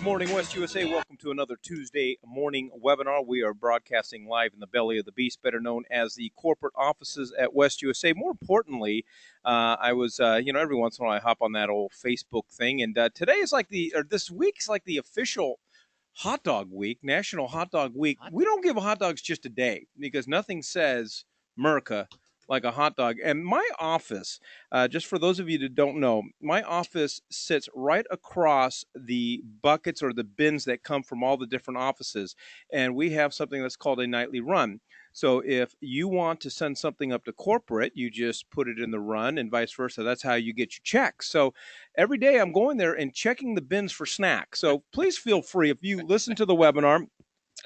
morning, West USA. Welcome to another Tuesday morning webinar. We are broadcasting live in the belly of the beast, better known as the corporate offices at West USA. More importantly, I was, every once in a while I hop on that old Facebook thing, and today is this week's like the official hot dog week, National Hot Dog Week. We don't give hot dogs just a day because nothing says America like a hot dog. And my office, just for those of you that don't know, my office sits right across the buckets or the bins that come from all the different offices. And we have something that's called a nightly run. So if you want to send something up to corporate, you just put it in the run and vice versa. That's how you get your checks. So every day I'm going there and checking the bins for snacks. So please feel free, if you listen to the webinar,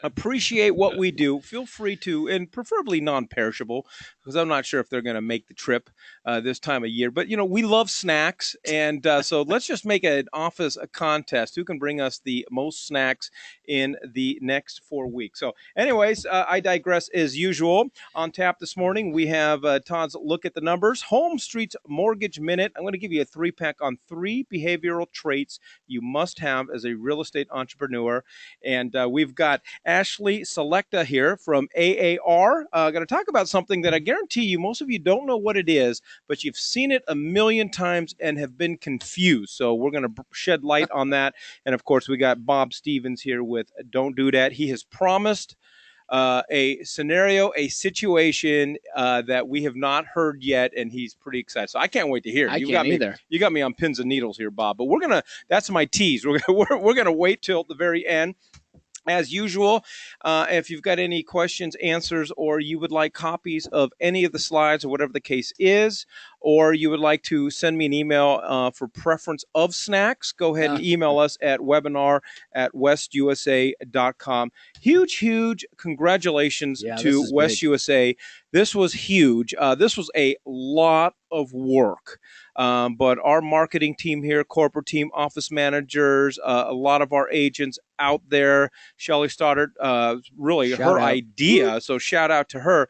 appreciate what we do, feel free to, and preferably non-perishable, because I'm not sure if they're going to make the trip this time of year. But, we love snacks, and so let's just make an office a contest. Who can bring us the most snacks in the next 4 weeks? So anyways, I digress as usual. On tap this morning, we have Todd's Look at the Numbers, Home Street's Mortgage Minute. I'm going to give you a 3-pack on 3 behavioral traits you must have as a real estate entrepreneur. And we've got Ashley Slechta here from AAR. Going to talk about something that I guarantee you most of you don't know what it is, but you've seen it a million times and have been confused. So we're going to shed light on that. And of course, we got Bob Stevens here with Don't Do That. He has promised a scenario, a situation that we have not heard yet, and he's pretty excited. So I can't wait to hear it. I can't either. You got me on pins and needles here, Bob. But that's my tease. We're gonna wait till the very end. As usual, if you've got any questions, answers, or you would like copies of any of the slides or whatever the case is, or you would like to send me an email for preference of snacks, go ahead and email us at webinar@westusa.com. Huge congratulations to West USA. This was huge. This was a lot of work. But our marketing team here, corporate team, office managers, a lot of our agents out there, Shelly Stoddard, her idea. So shout out to her.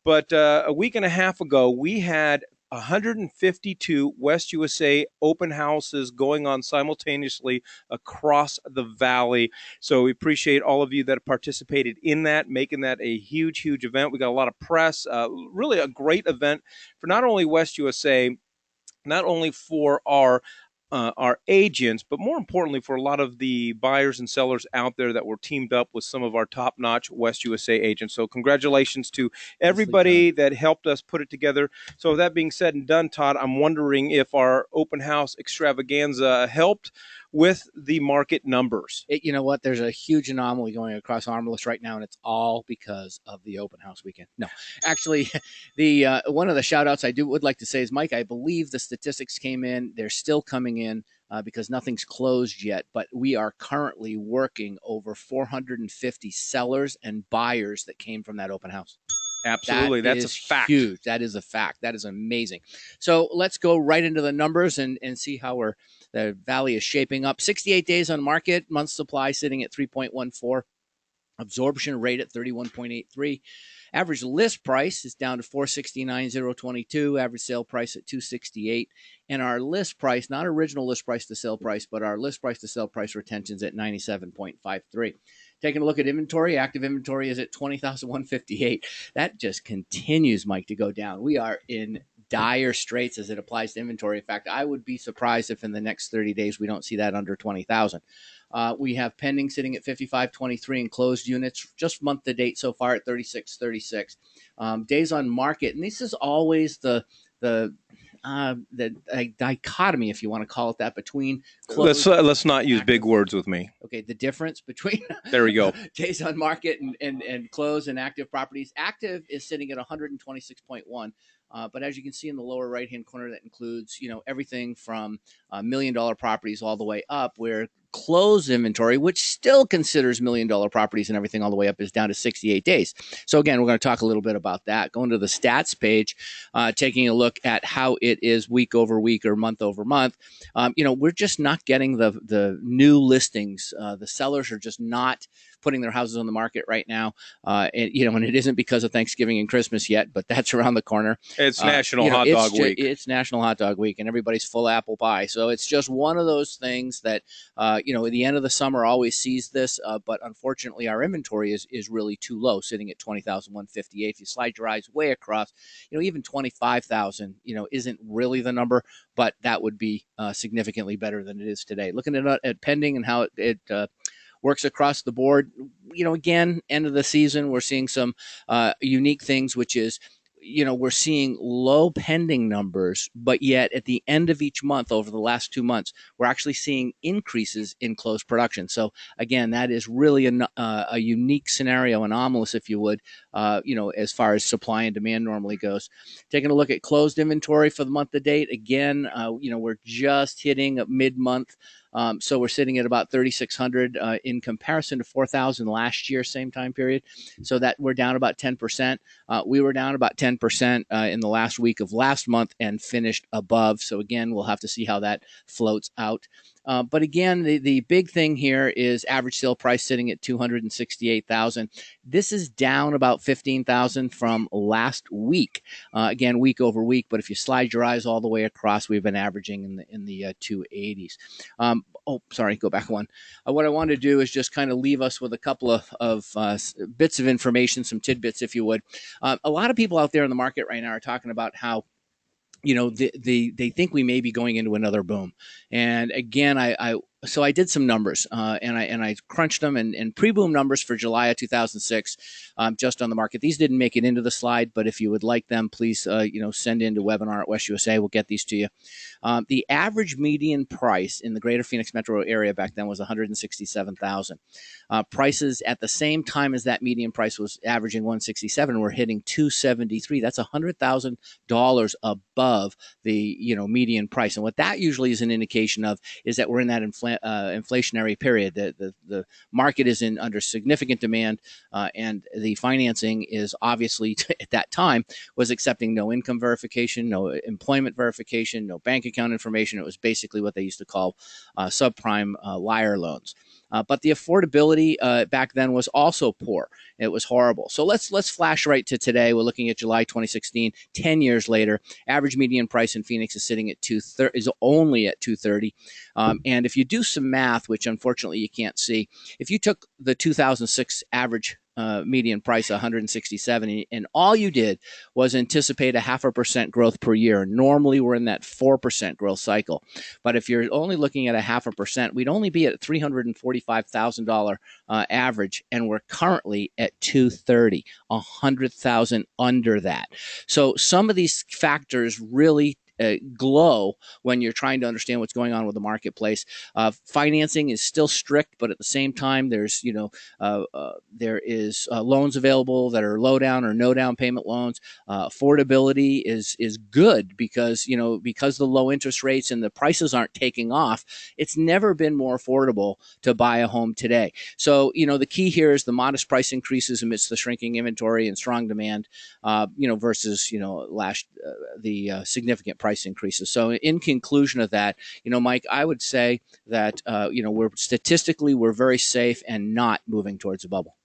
But a week and a half ago, we had 152 West USA open houses going on simultaneously across the valley. So we appreciate all of you that participated in that, making that a huge event. We got a lot of press, really a great event for not only West USA, not only for our agents, but more importantly for a lot of the buyers and sellers out there that were teamed up with some of our top-notch West USA agents. So congratulations to everybody that helped us put it together. So with that being said and done, Todd, I'm wondering if our open house extravaganza helped with the market numbers. You know what? There's a huge anomaly going across Armless right now, and it's all because of the open house weekend. No, actually, the one of the shout outs I would like to say is, Mike, I believe the statistics came in. They're still coming in because nothing's closed yet, but we are currently working over 450 sellers and buyers that came from that open house. Absolutely. That's a fact. Huge. That is a fact. That is amazing. So let's go right into the numbers and see how the valley is shaping up. 68 days on market, month supply sitting at 3.14, absorption rate at 31.83. Average list price is down to $469,022. Average sale price at $268, and our list price, not original list price to sale price, but our list price to sale price retention's at 97.53. Taking a look at inventory, active inventory is at 20,158. That just continues, Mike, to go down. We are in dire straits as it applies to inventory. In fact, I would be surprised if in the next 30 days we don't see that under 20,000. We have pending sitting at 5523 and closed units just month to date so far at 3636. Days on market, and this is always the dichotomy, if you want to call it that, between closed. Let's not use big words with me. Okay, the difference between there we go. Days on market and closed and active properties. Active is sitting at 126.1. But as you can see in the lower right-hand corner, that includes, everything from $1 million properties all the way up, where closed inventory, which still considers $1 million properties and everything all the way up, is down to 68 days. So again, we're going to talk a little bit about that. Going to the stats page, taking a look at how it is week over week or month over month. We're just not getting the new listings. The sellers are just not putting their houses on the market right now. And it isn't because of Thanksgiving and Christmas yet, but that's around the corner. It's National Hot Dog Week. It's National Hot Dog Week, and everybody's full apple pie. So So it's just one of those things that, at the end of the summer always sees this, but unfortunately our inventory is really too low, sitting at 20,158. If you slide your eyes way across, even 25,000, isn't really the number, but that would be significantly better than it is today. Looking at pending and how it works across the board. Again, end of the season, we're seeing some unique things, which is, we're seeing low pending numbers, but yet at the end of each month over the last 2 months, we're actually seeing increases in closed production. So again, that is really a unique scenario, anomalous, if you would, as far as supply and demand normally goes. Taking a look at closed inventory for the month to date, again, we're just hitting mid-month. So we're sitting at about 3,600 in comparison to 4,000 last year, same time period. So that we're down about 10%. We were down about 10% in the last week of last month and finished above. So again, we'll have to see how that floats out. But again, the big thing here is average sale price sitting at $268,000. This is down about $15,000 from last week. Again, week over week. But if you slide your eyes all the way across, we've been averaging in the 280s. Go back one. What I want to do is just kind of leave us with a couple of bits of information, some tidbits, if you would. A lot of people out there in the market right now are talking about how they think we may be going into another boom. And again, so I did some numbers and I crunched them and pre-boom numbers for July of 2006 just on the market. These didn't make it into the slide, but if you would like them, please send in to webinar at West USA. We'll get these to you. The average median price in the greater Phoenix metro area back then was $167,000. Prices at the same time as that median price was averaging 167 were hitting 273. That's $100,000 above the median price. And what that usually is an indication of is that we're in that inflationary period. The market is under significant demand, and the financing is obviously at that time was accepting no income verification, no employment verification, no bank account information. It was basically what they used to call subprime liar loans. But the affordability back then was also poor. It was horrible. So let's flash right to today. We're looking at July 2016, 10 years later. Average median price in Phoenix is sitting at only at 230. And if you do some math, which unfortunately you can't see, if you took the 2006 average median price 167, and all you did was anticipate a 0.5% growth per year. Normally we're in that 4% growth cycle, but if you're only looking at a 0.5%, we'd only be at $345,000 average, and we're currently at 230, 100,000 under that. So some of these factors really glow when you're trying to understand what's going on with the marketplace. Financing is still strict, but at the same time, there is loans available that are low down or no down payment loans. Affordability is good because the low interest rates and the prices aren't taking off. It's never been more affordable to buy a home today. So the key here is the modest price increases amidst the shrinking inventory and strong demand, versus the significant price increases. So in conclusion of that, Mike, I would say that, we're very safe and not moving towards a bubble.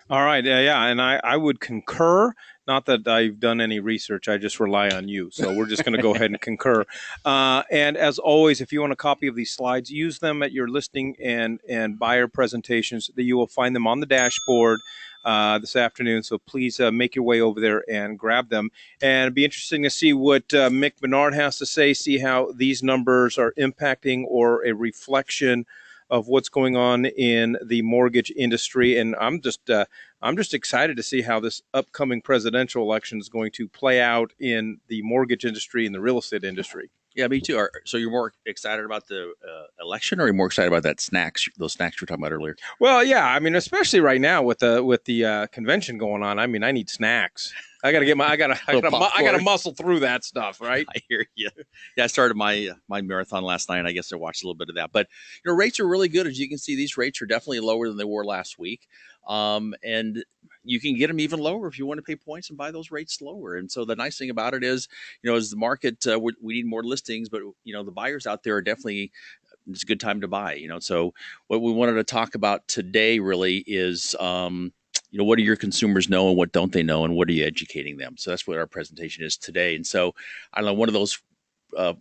All right. Yeah. And I would concur. Not that I've done any research. I just rely on you. So we're just going to go ahead and concur. And as always, if you want a copy of these slides, use them at your listing and buyer presentations. You will find them on the dashboard this afternoon. So please make your way over there and grab them. And it'd be interesting to see what Mick Bernard has to say, see how these numbers are impacting or a reflection of what's going on in the mortgage industry. And I'm just excited to see how this upcoming presidential election is going to play out in the mortgage industry and the real estate industry. Yeah, me too. So you're more excited about the election, or are you more excited about those snacks you were talking about earlier? Well, yeah, I mean, especially right now with the convention going on. I mean, I need snacks. I gotta muscle through that stuff, right? I hear you. Yeah, I started my marathon last night. I guess I watched a little bit of that, but rates are really good. As you can see, these rates are definitely lower than they were last week, and you can get them even lower if you want to pay points and buy those rates lower. And so the nice thing about it is, as the market, we need more listings, but the buyers out there are definitely. It's a good time to buy. So what we wanted to talk about today really is. What do your consumers know and what don't they know, and what are you educating them? So that's what our presentation is today. And so I don't know, one of those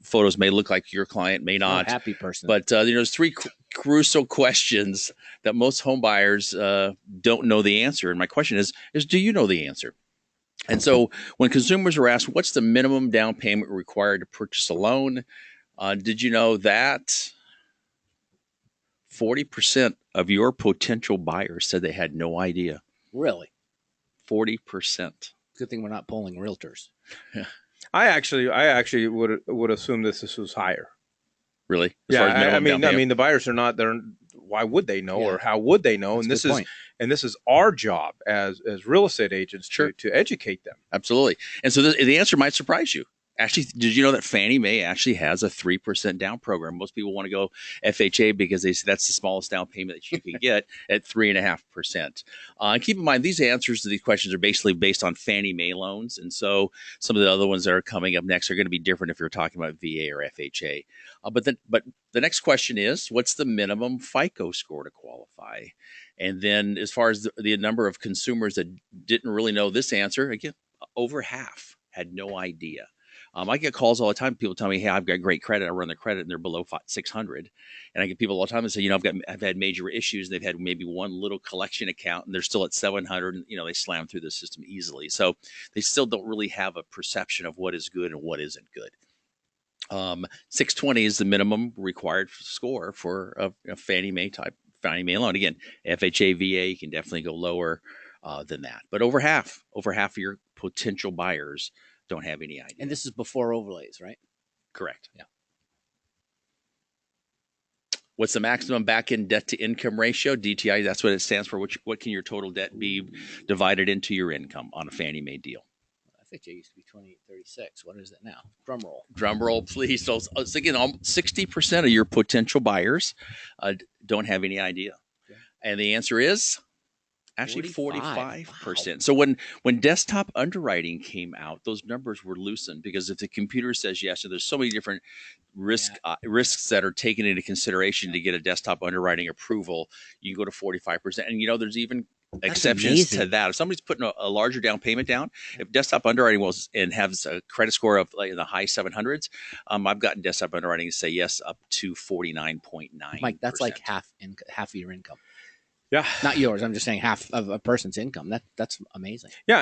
photos may look like your client, may Oh, not. happy person. But there's three crucial questions that most home buyers don't know the answer. And my question is do you know the answer? And so when consumers are asked, what's the minimum down payment required to purchase a loan? Did you know that 40% of your potential buyers said they had no idea? Really? 40%. Good thing we're not polling realtors. I actually would assume this was higher. Really? As far as I mean, the buyers are not there. Why would they know, or how would they know? That's and this is our job as real estate agents to educate them. Absolutely. And so the answer might surprise you. Actually, did you know that Fannie Mae actually has a 3% down program? Most people want to go FHA because they say that's the smallest down payment that you can get at 3.5%. And keep in mind, these answers to these questions are basically based on Fannie Mae loans. And so some of the other ones that are coming up next are going to be different if you're talking about VA or FHA. But the next question is, what's the minimum FICO score to qualify? And then as far as the number of consumers that didn't really know this answer, again, over half had no idea. I get calls all the time. People tell me, "Hey, I've got great credit. I run their credit, and they're below 600." And I get people all the time that say, I've had major issues. They've had maybe one little collection account, and they're still at 700. And they slam through the system easily. So they still don't really have a perception of what is good and what isn't good. 620 is the minimum required score for a Fannie Mae loan. Again, FHA, VA, you can definitely go lower than that. But over half of your potential buyers don't have any idea. And this is before overlays, right? Correct. Yeah. What's the maximum back-end debt-to-income ratio? DTI, that's what it stands for. What can your total debt be divided into your income on a Fannie Mae deal? FHA used to be 2836. What is it now? Drum roll. Drum roll, please. So again, 60% of your potential buyers don't have any idea. Okay. And the answer is actually 45%. Wow. So when desktop underwriting came out, those numbers were loosened because if the computer says yes, and there's so many different risks that are taken into consideration to get a desktop underwriting approval, you can go to 45%. And there's even exceptions to that. If somebody's putting a larger down payment down, if desktop underwriting has a credit score of like in the high 700s, I've gotten desktop underwriting to say yes up to 49.9%. Mike, that's like half of your income. Yeah, not yours. I'm just saying half of a person's income. That's amazing. Yeah,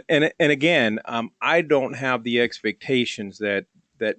and again, I don't have the expectations that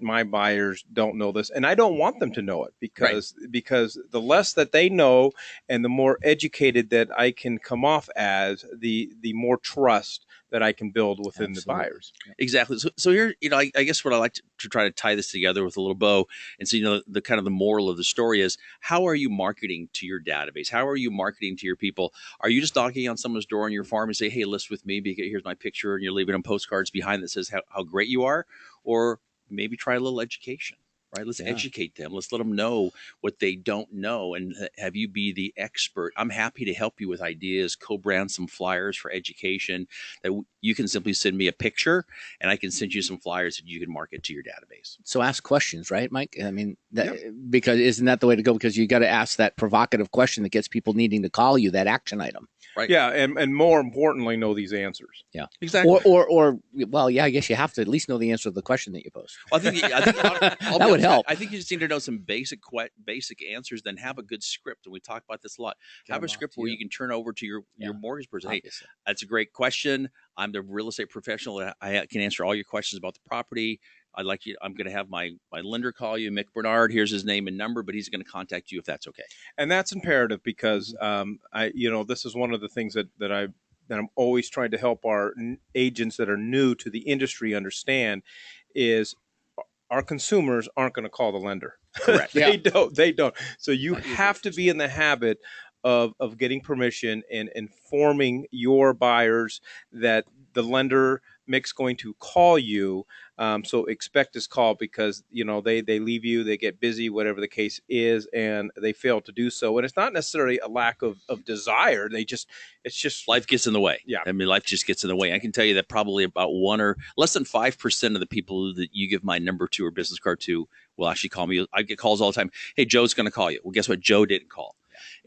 my buyers don't know this, and I don't want them to know it because the less that they know, and the more educated that I can come off as, the more trust that I can build within the buyers. Exactly. So here, I guess what I like to try to tie this together with a little bow, and so the kind of the moral of the story is, how are you marketing to your database? How are you marketing to your people? Are you just knocking on someone's door on your farm and say, "Hey, list with me. Because here's my picture," and you're leaving them postcards behind that says how great you are, or maybe try a little education? Right? Let's educate them. Let's let them know what they don't know and have you be the expert. I'm happy to help you with ideas, co-brand some flyers for education that you can simply send me a picture and I can send you some flyers that you can market to your database. So ask questions, right, Mike? I mean, because isn't that the way to go? Because you got to ask that provocative question that gets people needing to call you, that action item. Right. Yeah, and more importantly, know these answers. Yeah, exactly. Or well, yeah, I guess you have to at least know the answer to the question that you post. Well, I think that would help. I think you just need to know some basic answers, then have a good script. And we talk about this a lot. Have a script where you can turn over to your mortgage person. Obviously. Hey, that's a great question. I'm the real estate professional. I can answer all your questions about the property. I'm going to have my lender call you, Mick Bernard. Here's his name and number, but he's going to contact you if that's okay. And that's imperative because this is one of the things that I'm always trying to help our agents that are new to the industry understand is our consumers aren't going to call the lender. Correct. They don't. So you have to be in the habit of getting permission and informing your buyers that the lender Mick's going to call you. So expect this call because, they leave you, they get busy, whatever the case is, and they fail to do so. And it's not necessarily a lack of desire. It's just life gets in the way. Yeah. I mean, life just gets in the way. I can tell you that probably about one or less than 5% of the people that you give my number to or business card to will actually call me. I get calls all the time. Hey, Joe's going to call you. Well, guess what? Joe didn't call.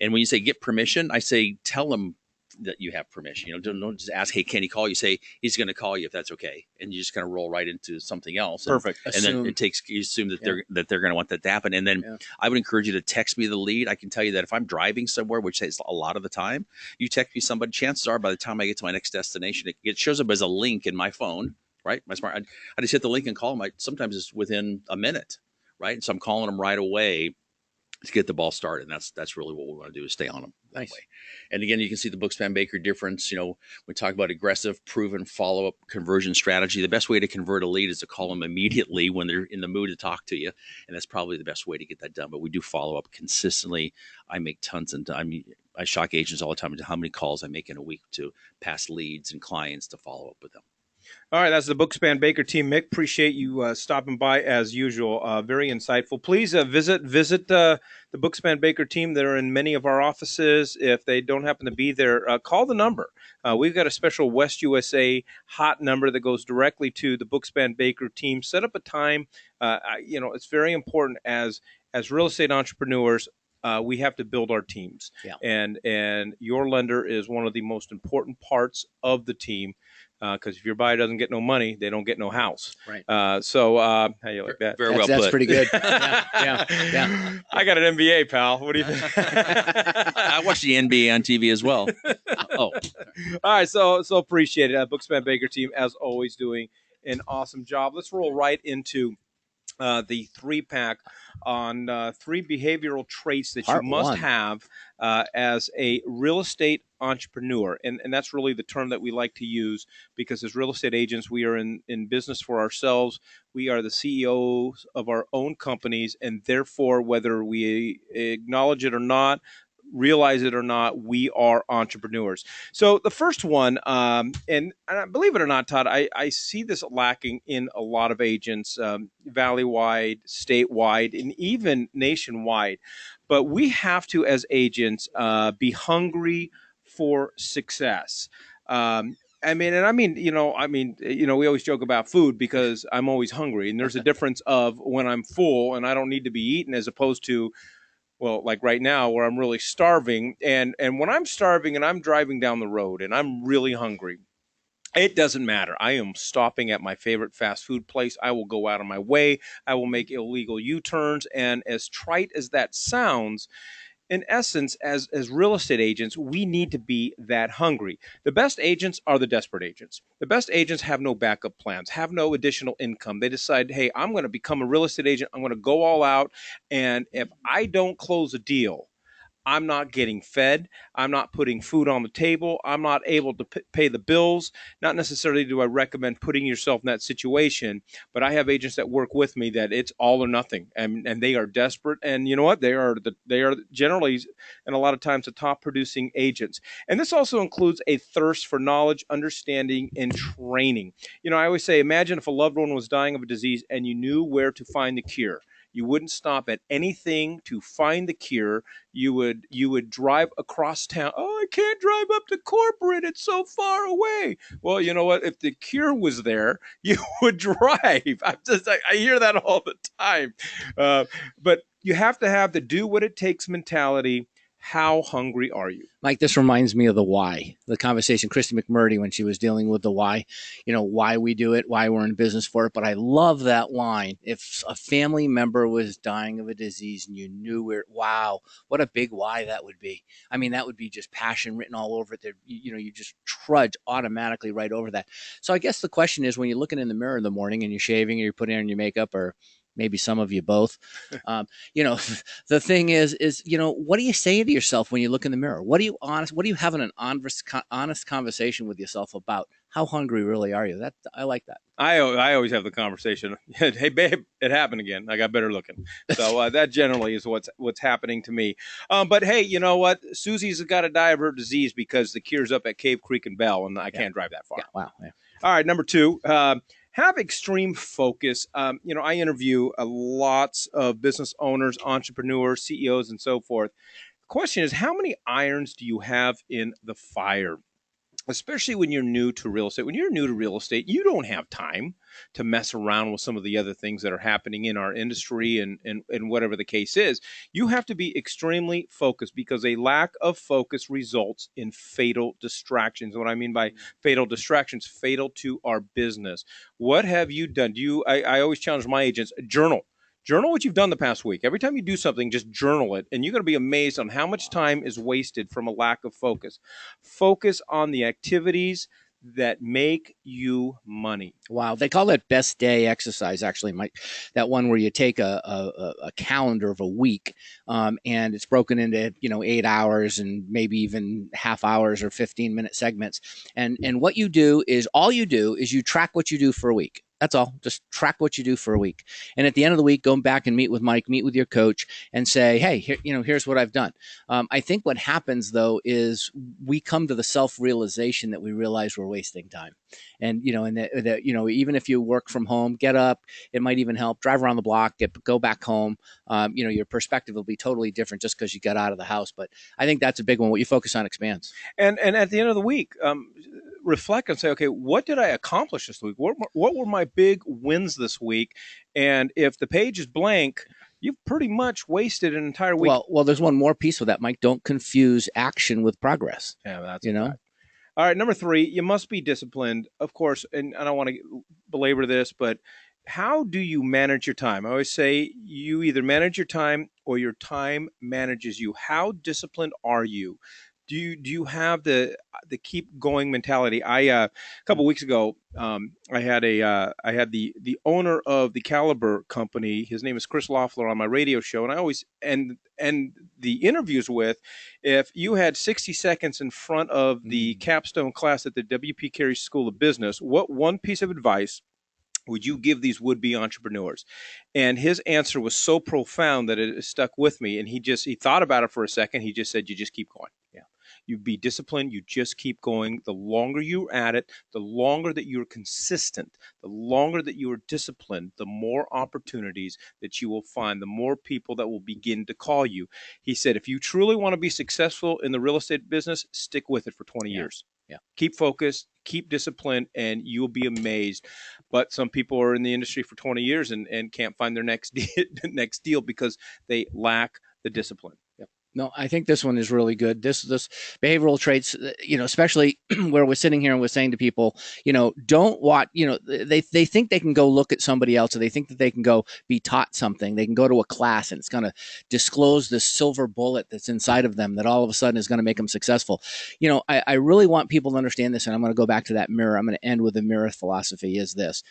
And when you say get permission, I say, tell them that you have permission. Don't just ask, hey, can he call you? Say he's going to call you if that's okay, and you just kind of roll right into something else. Perfect. And then you assume that they're going to want that to happen. And then I would encourage you to text me the lead. I can tell you that if I'm driving somewhere, which is a lot of the time, you text me somebody, chances are by the time I get to my next destination, it shows up as a link in my phone, right? My smart. I just hit the link and call them. Sometimes it's within a minute, right? So I'm calling them right away to get the ball started. And that's really what we want to do, is stay on them that way. And again, you can see the Bookspan Baker difference. We talk about aggressive, proven follow-up conversion strategy. The best way to convert a lead is to call them immediately when they're in the mood to talk to you. And that's probably the best way to get that done. But we do follow up consistently. I make tons, and I shock agents all the time into how many calls I make in a week to past leads and clients to follow up with them. All right, that's the Bookspan Baker team. Mick, appreciate you stopping by as usual. Very insightful. Please visit the Bookspan Baker team. They're in many of our offices. If they don't happen to be there, call the number. We've got a special West USA hot number that goes directly to the Bookspan Baker team. Set up a time. It's very important as real estate entrepreneurs. We have to build our teams, and your lender is one of the most important parts of the team. Because if your buyer doesn't get no money, they don't get no house. Right. How you like that? Very well put. That's pretty good. Yeah. I got an MBA, pal. What do you think? I watch the NBA on TV as well. All right. So appreciate it. Bookspan Baker team, as always, doing an awesome job. Let's roll right into the 3-pack on 3 behavioral traits that you must have as a real estate entrepreneur. And that's really the term that we like to use, because as real estate agents, we are in business for ourselves. We are the CEOs of our own companies, and therefore, whether we acknowledge it or not, realize it or not, we are entrepreneurs. So the first one, and believe it or not, Todd, I see this lacking in a lot of agents, valley-wide, statewide, and even nationwide. But we have to, as agents, be hungry for success. We always joke about food because I'm always hungry, and there's a difference of when I'm full and I don't need to be eaten, as opposed to, well, like right now where I'm really starving. And when I'm starving and I'm driving down the road and I'm really hungry, it doesn't matter. I am stopping at my favorite fast food place. I will go out of my way. I will make illegal U-turns. And as trite as that sounds, in essence, as real estate agents, we need to be that hungry. The best agents are the desperate agents. The best agents have no backup plans, have no additional income. They decide, hey, I'm going to become a real estate agent. I'm going to go all out. And if I don't close a deal, I'm not getting fed. I'm not putting food on the table. I'm not able to pay the bills. Not necessarily do I recommend putting yourself in that situation, but I have agents that work with me that it's all or nothing, and they are desperate. And you know what? They are generally, and a lot of times, the top producing agents. And this also includes a thirst for knowledge, understanding, and training. I always say, imagine if a loved one was dying of a disease and you knew where to find the cure. You wouldn't stop at anything to find the cure. You would drive across town. Oh, I can't drive up to corporate. It's so far away. Well, you know what? If the cure was there, you would drive. I hear that all the time. But you have to have the do what it takes mentality. How hungry are you? Mike, this reminds me of the why, the conversation Christy McMurdy when she was dealing with the why, why we do it, why we're in business for it. But I love that line. If a family member was dying of a disease and you knew it, wow, what a big why that would be. I mean, that would be just passion written all over it. You just trudge automatically right over that. So I guess the question is, when you're looking in the mirror in the morning and you're shaving or you're putting on your makeup, or maybe some of you both, the thing is, what do you say to yourself when you look in the mirror? What are you having an honest conversation with yourself about? How hungry really are you? I like that. I always have the conversation. Hey, babe, it happened again. I got better looking. So that generally is what's happening to me. But hey, you know what? Susie's got to die of her disease because the cure's up at Cave Creek and Bell, and I can't drive that far. Yeah, wow. Yeah. All right, number 2. Have extreme focus. I interview lots of business owners, entrepreneurs, CEOs, and so forth. The question is, how many irons do you have in the fire? especially when you're new to real estate. When you're new to real estate, you don't have time to mess around with some of the other things that are happening in our industry and whatever the case is. You have to be extremely focused because a lack of focus results in fatal distractions. What I mean by fatal distractions, fatal to our business. What have you done? I always challenge my agents, journal what you've done the past week. Every time you do something, just journal it. And you're going to be amazed on how much time is wasted from a lack of focus. Focus on the activities that make you money. Wow. They call that best day exercise, actually, Mike. That one where you take a calendar of a week and it's broken into, 8 hours and maybe even half hours or 15-minute segments. And what you do is you track what you do for a week. That's all. Just track what you do for a week. And at the end of the week, go back and meet with Mike, meet with your coach and say, hey, here's what I've done. I think what happens, though, is we come to the self-realization that we realize we're wasting time. And, even if you work from home, get up, it might even help, drive around the block, go back home. Your perspective will be totally different just because you got out of the house. But I think that's a big one. What you focus on expands. And at the end of the week, reflect and say, okay, what did I accomplish this week? What were my big wins this week? And if the page is blank, you've pretty much wasted an entire week. Well, there's one more piece with that, Mike. Don't confuse action with progress. Yeah, that's All right, number 3, you must be disciplined, of course. And I don't want to belabor this, but how do you manage your time? I always say you either manage your time or your time manages you. How disciplined are you? Do you have the keep going mentality? A couple of weeks ago, I had the owner of the Caliber company. His name is Chris Loeffler on my radio show, and I always end the interviews with, if you had 60 seconds in front of the capstone class at the W.P. Carey School of Business, what one piece of advice would you give these would-be entrepreneurs? And his answer was so profound that it stuck with me. And he thought about it for a second. He just said, you just keep going. Yeah. You be disciplined. You just keep going. The longer you're at it, the longer that you're consistent, the longer that you are disciplined, the more opportunities that you will find, the more people that will begin to call you. He said, if you truly want to be successful in the real estate business, stick with it for 20 years. Yeah. Keep focused, keep disciplined, and you'll be amazed. But some people are in the industry for 20 years and can't find their next deal because they lack the discipline. Yep. No, I think this one is really good. This behavioral traits, especially where we're sitting here and we're saying to people, don't watch, they think they can go look at somebody else, or they think that they can go be taught something. They can go to a class and it's going to disclose this silver bullet that's inside of them that all of a sudden is going to make them successful. I really want people to understand this, and I'm going to go back to that mirror. I'm going to end with a mirror philosophy is this.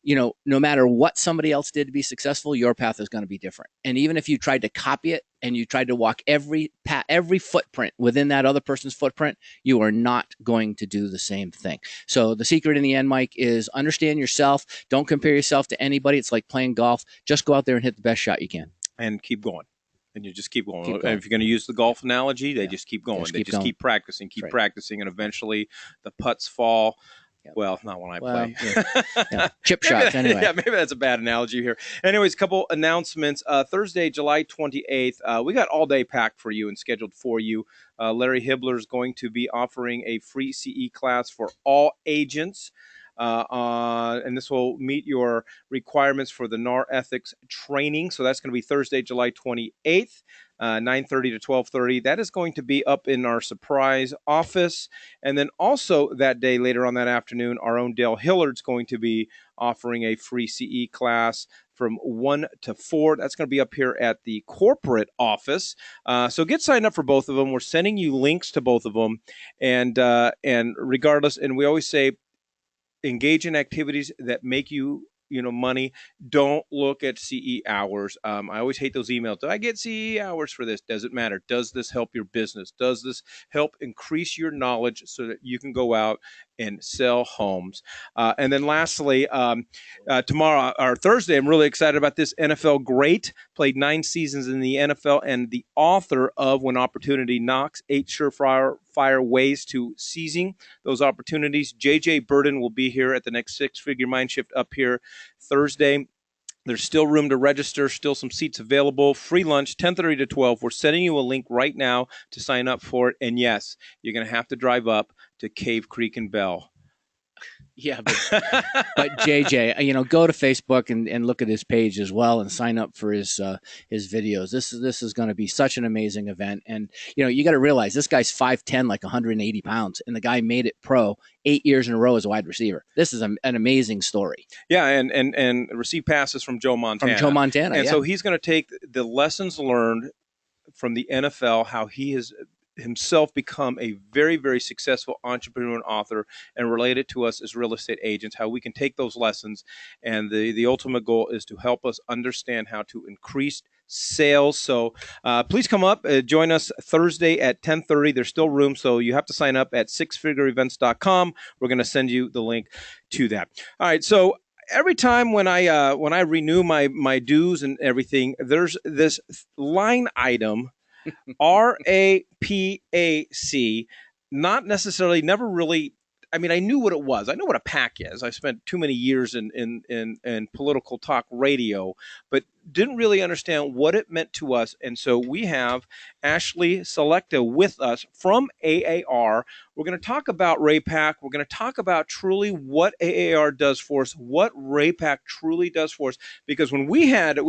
No matter what somebody else did to be successful, your path is going to be different. And even if you tried to copy it and you tried to walk every footprint within that other person's footprint, you are not going to do the same thing. So the secret in the end, Mike, is understand yourself. Don't compare yourself to anybody. It's like playing golf. Just go out there and hit the best shot you can. And keep going. And you just keep going. If you're going to use the golf analogy, they just keep going. They just keep practicing, practicing, and eventually the putts fall. Yep. Well, not when I play. Yeah. Chip shots, anyway. Yeah, maybe that's a bad analogy here. Anyways, a couple announcements. Thursday, July 28th, we got all day packed for you and scheduled for you. Larry Hibbler is going to be offering a free CE class for all agents. And this will meet your requirements for the NAR ethics training. So that's going to be Thursday, July 28th. 9:30 to 12:30. That is going to be up in our surprise office. And then also that day, later on that afternoon, our own Dale Hillard's going to be offering a free CE class from 1 to 4. That's going to be up here at the corporate office. So get signed up for both of them. We're sending you links to both of them. And regardless, and we always say, engage in activities that make you money. Don't look at CE hours. I always hate those emails. Do I get CE hours for this? Does it matter? Does this help your business? Does this help increase your knowledge so that you can go out and sell homes? And then lastly, tomorrow or Thursday, I'm really excited about this. NFL great, played 9 seasons in the NFL, and the author of When Opportunity Knocks, 8 surefire ways to seizing those opportunities. JJ Burden will be here at the next Six-Figure Mind Shift up here Thursday. There's still room to register, still some seats available. Free lunch, 10:30 to 12. We're sending you a link right now to sign up for it. And yes, you're going to have to drive up to Cave Creek and Bell. Yeah, but JJ, go to Facebook and look at his page as well, and sign up for his videos. This is going to be such an amazing event, and you got to realize this guy's 5'10", like 180 pounds, and the guy made it pro 8 years in a row as a wide receiver. This is an amazing story. Yeah, and receive passes from Joe Montana. And so he's going to take the lessons learned from the NFL, how he has himself become a very, very successful entrepreneur and author, and relate it to us as real estate agents, how we can take those lessons. And the ultimate goal is to help us understand how to increase sales. So please come up, join us Thursday at 10:30. There's still room, so you have to sign up at sixfigureevents.com. We're going to send you the link to that. All right, so every time when I renew my dues and everything, there's this line item, RAPAC, not necessarily, never really. I mean, I knew what it was. I know what a PAC is. I spent too many years in political talk radio, but didn't really understand what it meant to us. And so we have Ashley Slechta with us from AAR. We're going to talk about RAPAC. We're going to talk about truly what AAR does for us, what RAPAC truly does for us. Because when we had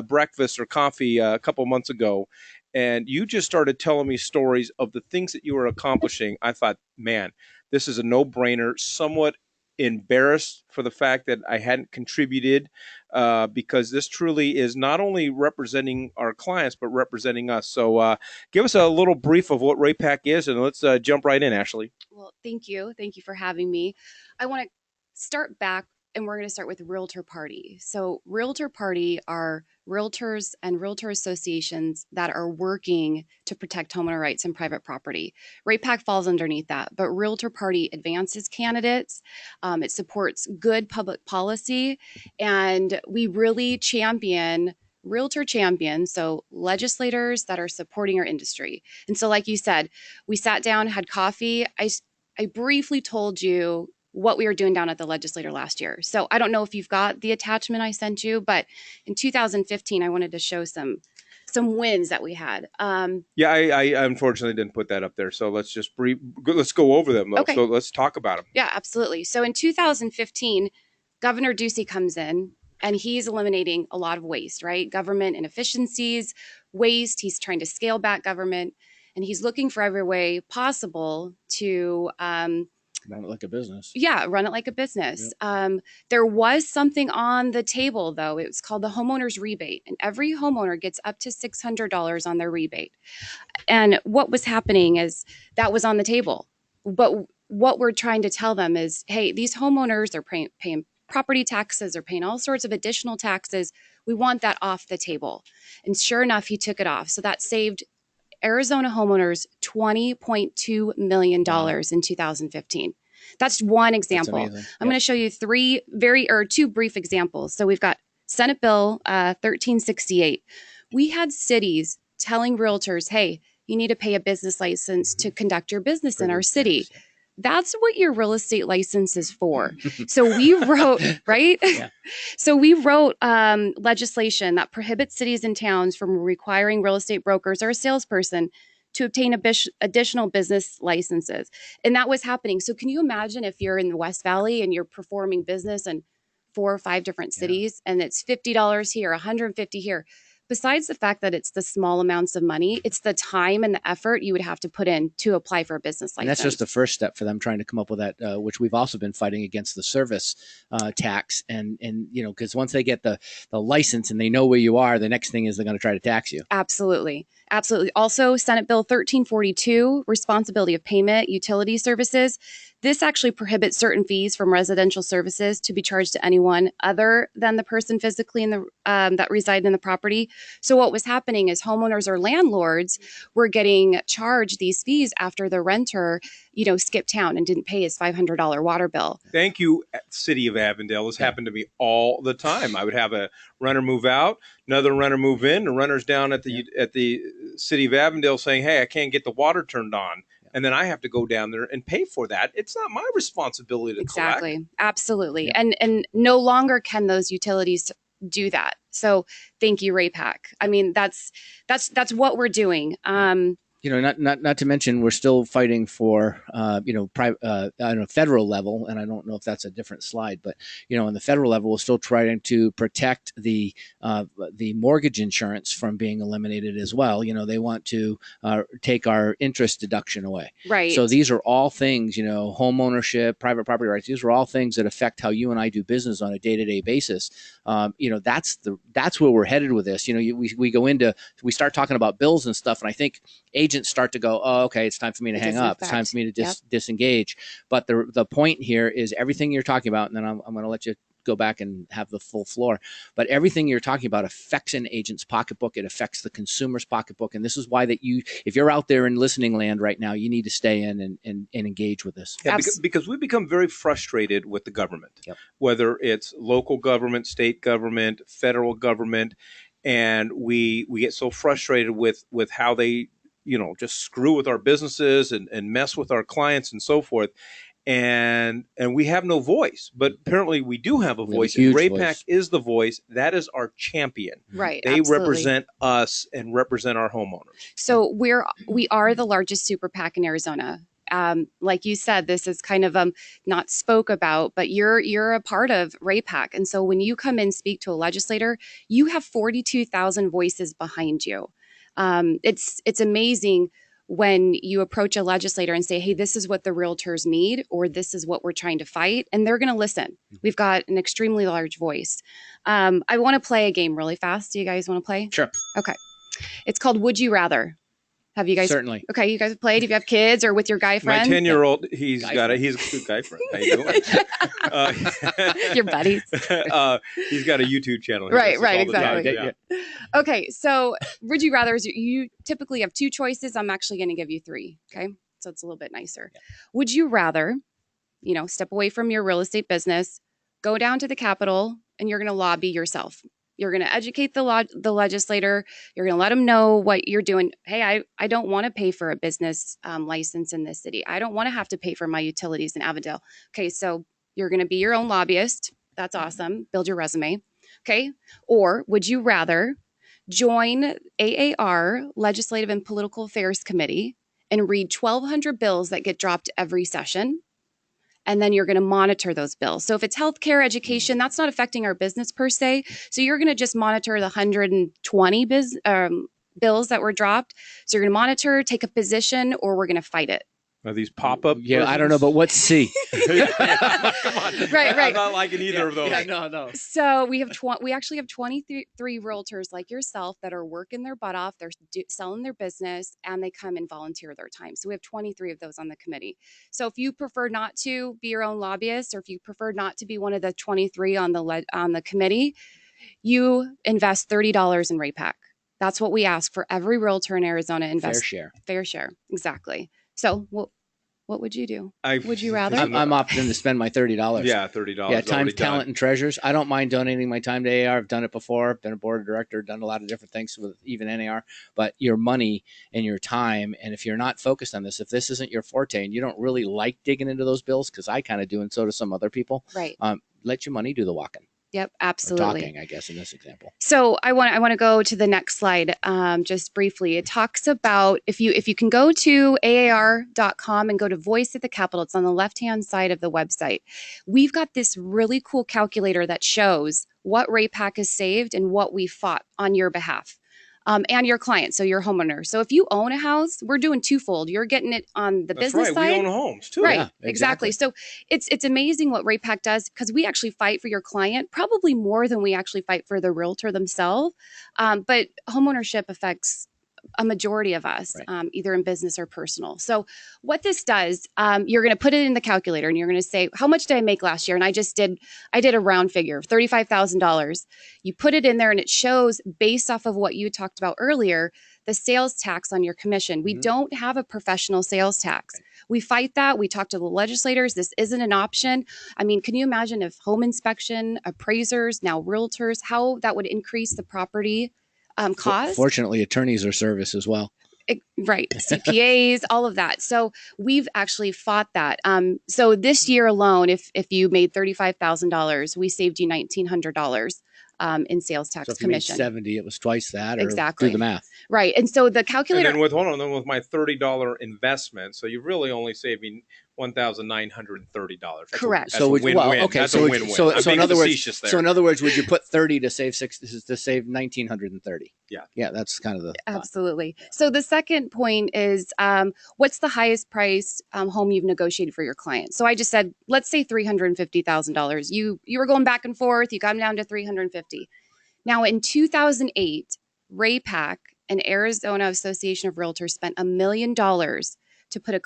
breakfast or coffee a couple months ago, and you just started telling me stories of the things that you were accomplishing, I thought, man, this is a no-brainer. Somewhat embarrassed for the fact that I hadn't contributed, because this truly is not only representing our clients, but representing us. So give us a little brief of what RAPAC is, and let's jump right in, Ashley. Well, thank you. Thank you for having me. I want to start back, and we're going to start with Realtor Party. So Realtor Party are realtors and realtor associations that are working to protect homeowner rights and private property. RAPAC falls underneath that, but Realtor Party advances candidates. It supports good public policy, and we really champion realtor champions, so legislators that are supporting our industry. And so, like you said, we sat down, had coffee. I briefly told you what we were doing down at the legislature last year. So I don't know if you've got the attachment I sent you, but in 2015, I wanted to show some wins that we had. Yeah, I unfortunately didn't put that up there. So let's just let's go over them. Okay. So let's talk about them. Yeah, absolutely. So in 2015, Governor Ducey comes in, and he's eliminating a lot of waste, right? Government inefficiencies, waste. He's trying to scale back government, and he's looking for every way possible to run it like a business. Yeah, run it like a business. Yep. There was something on the table, though. It was called the homeowner's rebate, and every homeowner gets up to $600 on their rebate. And what was happening is that was on the table. But what we're trying to tell them is, hey, these homeowners are paying property taxes, are paying all sorts of additional taxes. We want that off the table. And sure enough, he took it off. So that saved Arizona homeowners $20.2 million in 2015. That's one example. I'm going to show you two brief examples. So we've got Senate Bill 1368. We had cities telling realtors, hey, you need to pay a business license to conduct your business in our city. That's what your real estate license is for. So we wrote, right? Yeah. So we wrote legislation that prohibits cities and towns from requiring real estate brokers or a salesperson to obtain additional business licenses. And that was happening. So can you imagine if you're in the West Valley and you're performing business in 4 or 5 different cities, and it's $50 here, $150 here? Besides the fact that it's the small amounts of money, it's the time and the effort you would have to put in to apply for a business license. And that's just the first step for them trying to come up with that, which we've also been fighting against, the service tax. And because once they get the license and they know where you are, the next thing is they're going to try to tax you. Absolutely. Absolutely. Also, Senate Bill 1342, responsibility of payment, utility services. This actually prohibits certain fees from residential services to be charged to anyone other than the person physically in the that reside in the property. So what was happening is homeowners or landlords were getting charged these fees after the renter, skipped town and didn't pay his $500 water bill. Thank you, City of Avondale. This happened to me all the time. I would have a renter move out, another renter move in, the renter's down at the City of Avondale saying, hey, I can't get the water turned on. And then I have to go down there and pay for that. It's not my responsibility to collect. Exactly. Absolutely. Yeah. And no longer can those utilities do that. So thank you, RAPAC. I mean, that's what we're doing. Not to mention we're still fighting for private on a federal level, and I don't know if that's a different slide, but on the federal level, we're still trying to protect the mortgage insurance from being eliminated as well. They want to take our interest deduction away. Right. So these are all things, home ownership, private property rights. These are all things that affect how you and I do business on a day-to-day basis. That's where we're headed with this. We start talking about bills and stuff, and I think agents start to go, oh, okay, it's time for me to hang up. It's time for me to disengage. But the point here is everything you're talking about, and then I'm going to let you go back and have the full floor. But everything you're talking about affects an agent's pocketbook. It affects the consumer's pocketbook. And this is why if you're out there in listening land right now, you need to stay in and engage with this. Yeah, because we become very frustrated with the government, whether it's local government, state government, federal government. And we get so frustrated with how they just screw with our businesses and mess with our clients and so forth. And we have no voice, but apparently we do have a voice. And RAPAC is the voice. That is our champion. Right. They represent us and represent our homeowners. So we are the largest super PAC in Arizona. Like you said, this is kind of not spoke about, but you're a part of RAPAC. And so when you come and speak to a legislator, you have 42,000 voices behind you. It's amazing when you approach a legislator and say, hey, this is what the realtors need, or this is what we're trying to fight, and they're going to listen. We've got an extremely large voice. I want to play a game really fast. Do you guys want to play? Sure. Okay. It's called Would You Rather. Have you guys? Certainly. Okay, you guys have played? If you have kids or with your guy friends? My 10-year-old, he's a good guy friend. How you doing? Your buddies. He's got a YouTube channel. Right, exactly. Yeah. Okay, so would you rather? You typically have two choices. I'm actually going to give you three. Okay, so it's a little bit nicer. Yeah. Would you rather, step away from your real estate business, go down to the Capitol, and you're going to lobby yourself? You're going to educate the legislator. You're going to let them know what you're doing. Hey, I don't want to pay for a business license in this city. I don't want to have to pay for my utilities in Avondale. Okay, so you're going to be your own lobbyist. That's awesome. Build your resume. Okay. Or would you rather join AAR, Legislative and Political Affairs Committee, and read 1,200 bills that get dropped every session? And then you're going to monitor those bills. So if it's healthcare, education, that's not affecting our business per se. So you're going to just monitor the 120 bills that were dropped. So you're going to monitor, take a position, or we're going to fight it. Are these pop-up? Yeah, versions? I don't know, but what's C? Come on. Right. I'm not liking either of those. Yeah, no. So we actually have 23 realtors like yourself that are working their butt off. They're selling their business, and they come and volunteer their time. So we have 23 of those on the committee. So if you prefer not to be your own lobbyist, or if you prefer not to be one of the 23 on the committee, you invest $30 in RAPAC. That's what we ask for every realtor in Arizona. Invest fair share, exactly. So what would you do? Would you rather? I'm opting to spend my $30. Yeah, $30. Yeah, time, talent, and treasures. I don't mind donating my time to AR. I've done it before. Been a board director, done a lot of different things with even NAR. But your money and your time, and if you're not focused on this, if this isn't your forte and you don't really like digging into those bills, because I kind of do, and so do some other people, right? Let your money do the walking. Yep, absolutely. Talking, I guess, in this example. So I want to go to the next slide just briefly. It talks about if you can go to AAR.com and go to Voice at the Capitol. It's on the left-hand side of the website. We've got this really cool calculator that shows what RAPAC has saved and what we fought on your behalf. And your client, so your homeowner. So if you own a house, we're doing twofold. You're getting it on the business side. We own homes too. Right, yeah, exactly. So it's amazing what RAPAC does, because we actually fight for your client probably more than we actually fight for the realtor themselves. But homeownership affects a majority of us, right, either in business or personal. So what this does, you're going to put it in the calculator and you're going to say, how much did I make last year? And I did a round figure of $35,000. You put it in there and it shows, based off of what you talked about earlier, the sales tax on your commission. We don't have a professional sales tax. Right. We fight that. We talk to the legislators. This isn't an option. I mean, can you imagine if home inspection, appraisers, now realtors, how that would increase the property cost? Fortunately, attorneys are service as well. Right. CPAs, all of that. So we've actually fought that. So this year alone, if you made $35,000, we saved you $1,900 in sales tax So if you made commission. 70, it was twice that, or Exactly. do the math. Right. And so the And calculator, then with my $30 investment, so you're really only saving $1,930. Correct. That's a win-win. That's a win-win. So I'm being in other words, facetious there. so in other words, would you put 30 to save 1,930? Yeah, that's kind of the absolutely. So the second point is, what's the highest priced home you've negotiated for your client? So I just said, let's say $350,000. You were going back and forth. You got them down to $350,000. Now in 2008, RAPAC and Arizona Association of Realtors spent $1 million to put a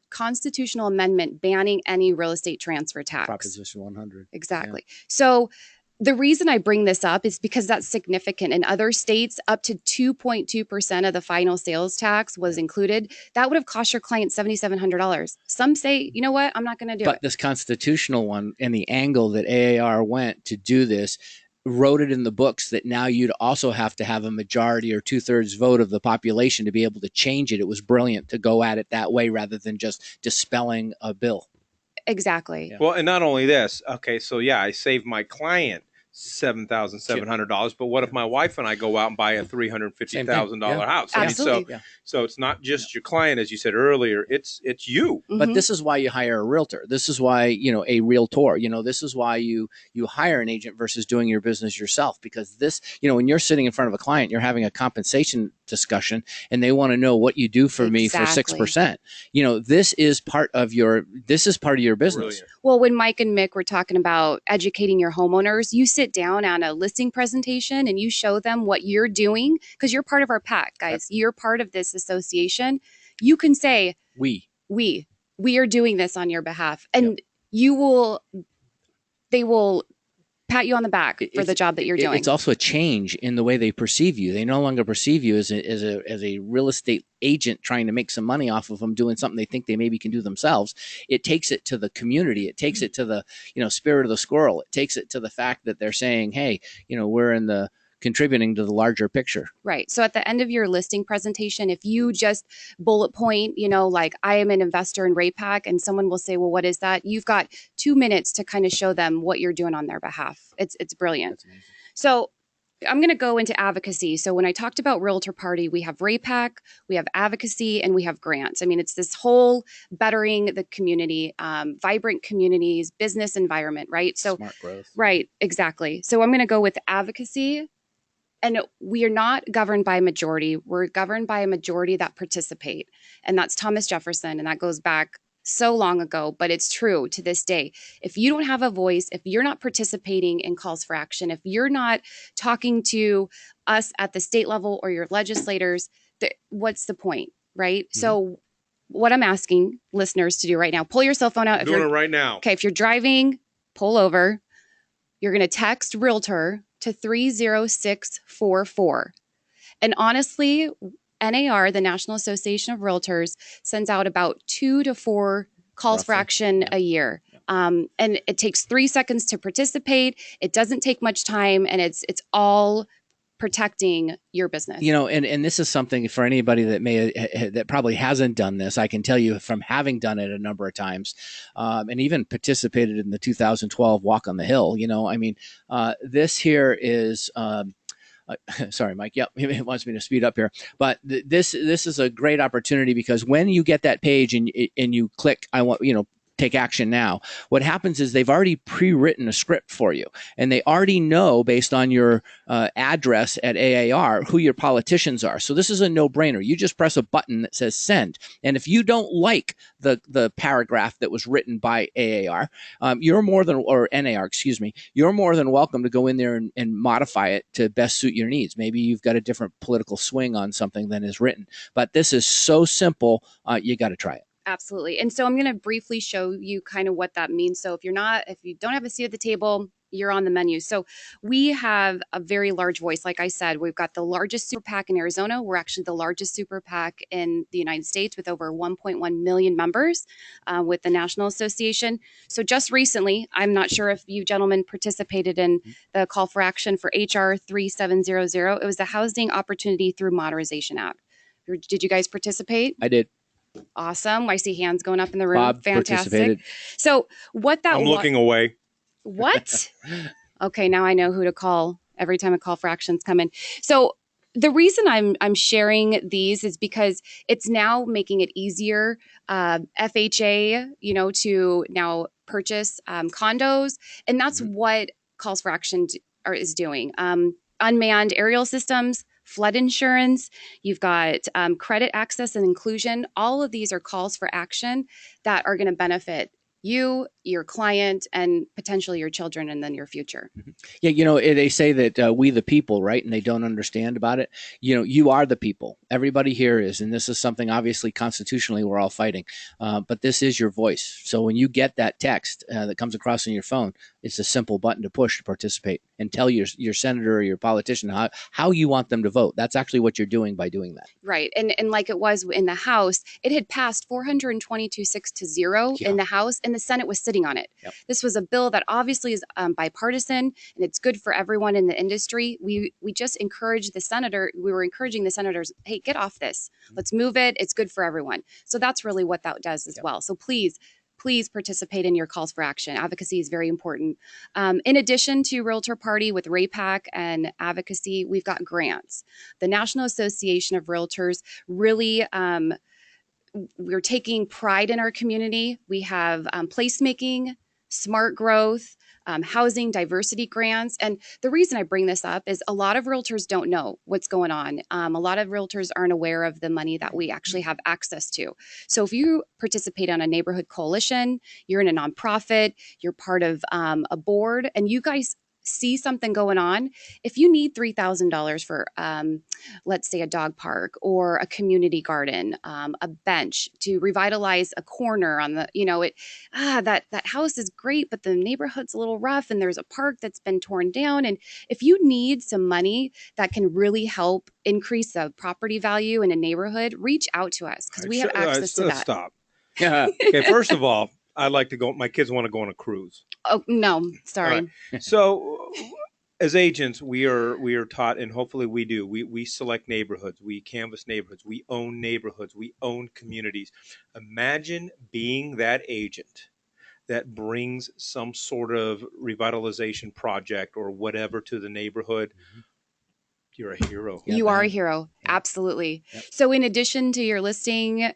constitutional amendment banning any real estate transfer tax. Proposition 100. Exactly. Yeah. So the reason I bring this up is because that's significant. In other states, up to 2.2% of the final sales tax was included. That would have cost your client $7,700. Some say, you know what, I'm not going to do it. But this constitutional one and the angle that AAR went to do this wrote it in the books that now you'd also have to have a majority or 2/3 vote of the population to be able to change it. It was brilliant to go at it that way rather than just dispelling a bill. Exactly. Yeah. Well, and not only this, okay, so yeah, I saved my client $7,700, but what if my wife and I go out and buy a $350,000 house? Absolutely. So it's not just your client, as you said earlier, it's you. Mm-hmm. But this is why you hire a realtor. This is why, a realtor, this is why you hire an agent versus doing your business yourself, because this, when you're sitting in front of a client, you're having a compensation discussion and they want to know what you do for me for 6%. This is part of your business. Brilliant. Well, when Mike and Mick were talking about educating your homeowners, you sit down on a listing presentation and you show them what you're doing, because you're part of our pack, guys. You're part of this association. You can say, we are doing this on your behalf, and they will pat you on the back for the job that you're doing. It's also a change in the way they perceive you. They no longer perceive you as a real estate agent trying to make some money off of them doing something they think they maybe can do themselves. It takes it to the community. It takes it to the spirit of the squirrel. It takes it to the fact that they're saying, hey, we're in the contributing to the larger picture. Right. So at the end of your listing presentation, if you just bullet point, like I am an investor in RAPAC, and someone will say, well, what is that? You've got 2 minutes to kind of show them what you're doing on their behalf. It's brilliant. So I'm going to go into advocacy. So when I talked about Realtor Party, we have RAPAC, we have advocacy, and we have grants. I mean, it's this whole bettering the community, vibrant communities, business environment, right? So smart growth. Right, exactly. So I'm going to go with advocacy. And we are not governed by a majority. We're governed by a majority that participate. And that's Thomas Jefferson. And that goes back so long ago, but it's true to this day. If you don't have a voice, if you're not participating in calls for action, if you're not talking to us at the state level or your legislators, what's the point, right? Mm-hmm. So what I'm asking listeners to do right now, pull your cell phone out. I'm doing it right now. Okay, if you're driving, pull over. You're going to text Realtor to 30644. And honestly, NAR, the National Association of Realtors, sends out about 2 to 4 calls for action a year. And it takes 3 seconds to participate. It doesn't take much time, and it's all protecting your business. And this is something for anybody that probably hasn't done this. I can tell you from having done it a number of times, and even participated in the 2012 Walk on the Hill. This here is. Sorry, Mike. Yep, he wants me to speed up here. But this is a great opportunity, because when you get that page and you click, I want take action now. What happens is they've already pre-written a script for you, and they already know based on your address at AAR who your politicians are. So this is a no-brainer. You just press a button that says send, and if you don't like the paragraph that was written by AAR, you're more than welcome to go in there and modify it to best suit your needs. Maybe you've got a different political swing on something than is written, but this is so simple. You got to try it. Absolutely. And so I'm going to briefly show you kind of what that means. So if you don't have a seat at the table, you're on the menu. So we have a very large voice. Like I said, we've got the largest super PAC in Arizona. We're actually the largest super PAC in the United States, with over 1.1 million members with the National Association. So just recently, I'm not sure if you gentlemen participated in the call for action for HR 3700. It was the Housing Opportunity Through Modernization Act. Did you guys participate? I did. Awesome. I see hands going up in the room. Bob Fantastic. So what that I'm looking away. What? Okay, now I know who to call every time a call for action's come in. So the reason I'm sharing these is because it's now making it easier, FHA, to now purchase condos, and that's what calls for action is doing. Unmanned aerial systems, flood insurance, you've got credit access and inclusion. All of these are calls for action that are going to benefit you, your client, and potentially your children in the near future. Yeah, they say that we the people, right? And they don't understand about it. You are the people. Everybody here is, and this is something obviously constitutionally we're all fighting. But this is your voice. So when you get that text that comes across on your phone, it's a simple button to push to participate and tell your senator or your politician how you want them to vote. That's actually what you're doing by doing that. Right. And like it was in the House, it had passed 422-6-0 in the House, and the Senate was sitting on it. Yep. This was a bill that obviously is bipartisan, and it's good for everyone in the industry. We just encouraged we were encouraging the senators, hey, get off this. Let's move it. It's good for everyone. So that's really what that does as well. So please participate in your calls for action. Advocacy is very important. In addition to Realtor Party with RAPAC and advocacy, we've got grants. The National Association of Realtors really, we're taking pride in our community. We have placemaking, smart growth, housing diversity grants. And the reason I bring this up is a lot of realtors don't know what's going on. A lot of realtors aren't aware of the money that we actually have access to. So if you participate on a neighborhood coalition, you're in a nonprofit, you're part of a board, and you guys see something going on, if you need $3,000 for, let's say, a dog park or a community garden, a bench to revitalize a corner on the, that house is great, but the neighborhood's a little rough and there's a park that's been torn down. And if you need some money that can really help increase the property value in a neighborhood, reach out to us because we have access to that. Stop. Okay, first of all, I'd like to go. My kids want to go on a cruise. Oh, no, sorry. Right. So as agents, we are taught, and hopefully we do. We select neighborhoods. We canvass neighborhoods. We own neighborhoods. We own communities. Imagine being that agent that brings some sort of revitalization project or whatever to the neighborhood. You're a hero. You are a hero. Absolutely. Yep. So in addition to your listing,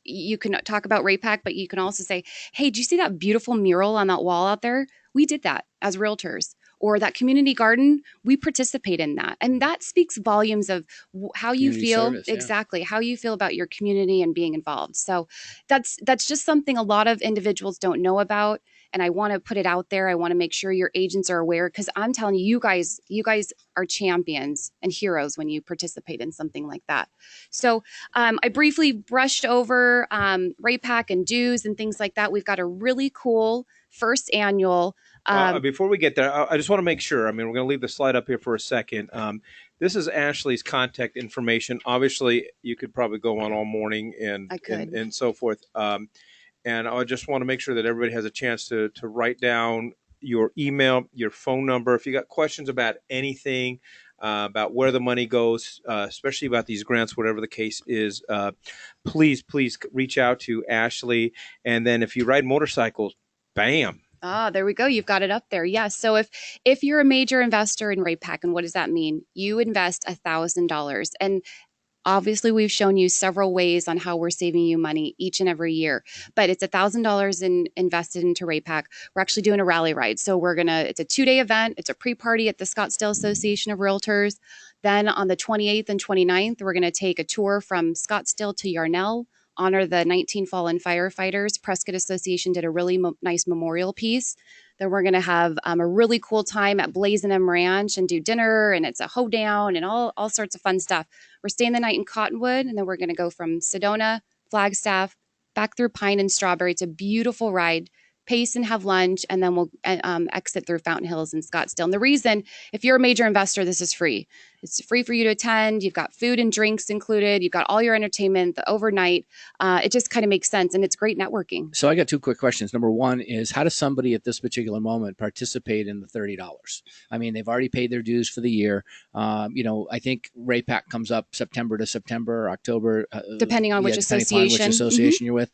you can talk about RAPAC, but you can also say, hey, do you see that beautiful mural on that wall out there? We did that as realtors. Or that community garden, we participate in that. And that speaks volumes of how you feel, service, exactly, how you feel about your community and being involved. So that's just something a lot of individuals don't know about. And I want to put it out there. I want to make sure your agents are aware, because I'm telling you, you guys are champions and heroes when you participate in something like that. So I briefly brushed over RAPAC and dues and things like that. We've got a really cool first annual. Before we get there, I just want to make sure. I mean, we're going to leave the slide up here for a second. This is Ashley's contact information. Obviously, you could probably go on all morning and so forth. And I just want to make sure that everybody has a chance to write down your email, your phone number. If you got questions about anything, about where the money goes, especially about these grants, whatever the case is, please reach out to Ashley. And then if you ride motorcycles, bam. Ah, there we go. You've got it up there. Yes. So if you're a major investor in RAPAC, and what does that mean? You invest $1,000. And obviously, we've shown you several ways on how we're saving you money each and every year, but it's $1,000 invested into RAPAC. We're actually doing a rally ride. So it's a 2-day event. It's a pre-party at the Scottsdale Association of Realtors. Then on the 28th and 29th, we're going to take a tour from Scottsdale to Yarnell, honor the 19 fallen firefighters. Prescott Association did a really nice memorial piece. Then we're going to have a really cool time at Blazin' M Ranch and do dinner, and it's a hoedown and all sorts of fun stuff. We're staying the night in Cottonwood, and then we're going to go from Sedona, Flagstaff, back through Pine and Strawberry. It's a beautiful ride. Pace and have lunch, and then we'll exit through Fountain Hills and Scottsdale. And the reason, if you're a major investor, this is free. It's free for you to attend. You've got food and drinks included. You've got all your entertainment, the overnight. It just kind of makes sense, and it's great networking. So I got 2 quick questions. Number one is, how does somebody at this particular moment participate in the $30? I mean, they've already paid their dues for the year. I think RAPAC comes up September to September, or October. Depending on which association you're with.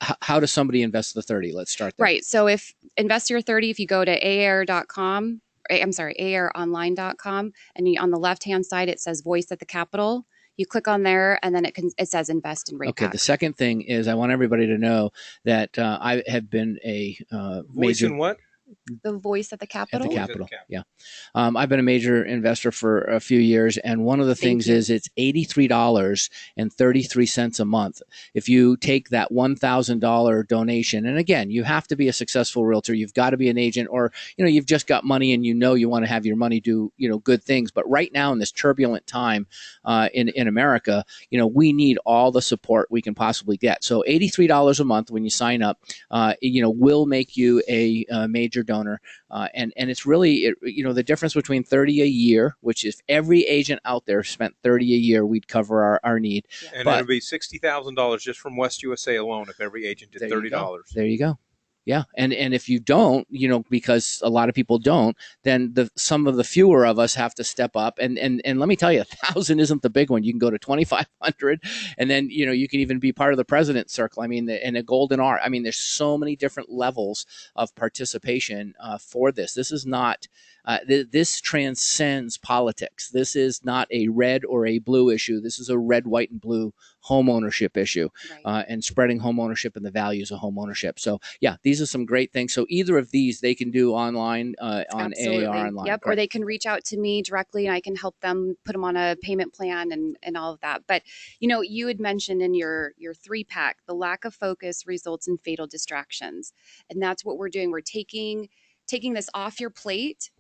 How does somebody invest the $30? Let's start there. Right. So if invest your $30, if you go to aair.com, I'm sorry, ARonline.com. And on the left-hand side, it says Voice at the Capitol. You click on there, and then it says Invest in Rate Okay. Pack. The second thing is I want everybody to know that I have been a Voice major in what? The Voice at the at Capitol. the Voice at the Capitol. Capitol. Yeah. I've been a major investor for a few years, and one of the Thank things you. is it's $83.33 a month. If you take that $1,000 donation, and again, you have to be a successful realtor, you've got to be an agent, or you've just got money and you want to have your money do good things. But right now in this turbulent time in America, we need all the support we can possibly get. So $83 a month when you sign up, will make you a major donor. And it's really, the difference between 30 a year, which if every agent out there spent 30 a year, we'd cover our need. Yeah. And But- it'll be $60,000 just from West USA alone if every agent did $30. There you go. Yeah. And if you don't, because a lot of people don't, then some of the fewer of us have to step up. And let me tell you, 1,000 isn't the big one. You can go to 2,500, and then, you can even be part of the president's circle. I mean, and a golden R. I mean, there's so many different levels of participation for this. This is not, this transcends politics. This is not a red or a blue issue. This is a red, white, and blue home ownership issue, Right. and spreading home ownership and the values of home ownership. So yeah, these are some great things. So either of these they can do online on Absolutely. AAR online. Yep. Or they can reach out to me directly, and I can help them put them on a payment plan and all of that. But you had mentioned in your 3-pack, the lack of focus results in fatal distractions, and that's what we're doing. We're taking this off your plate,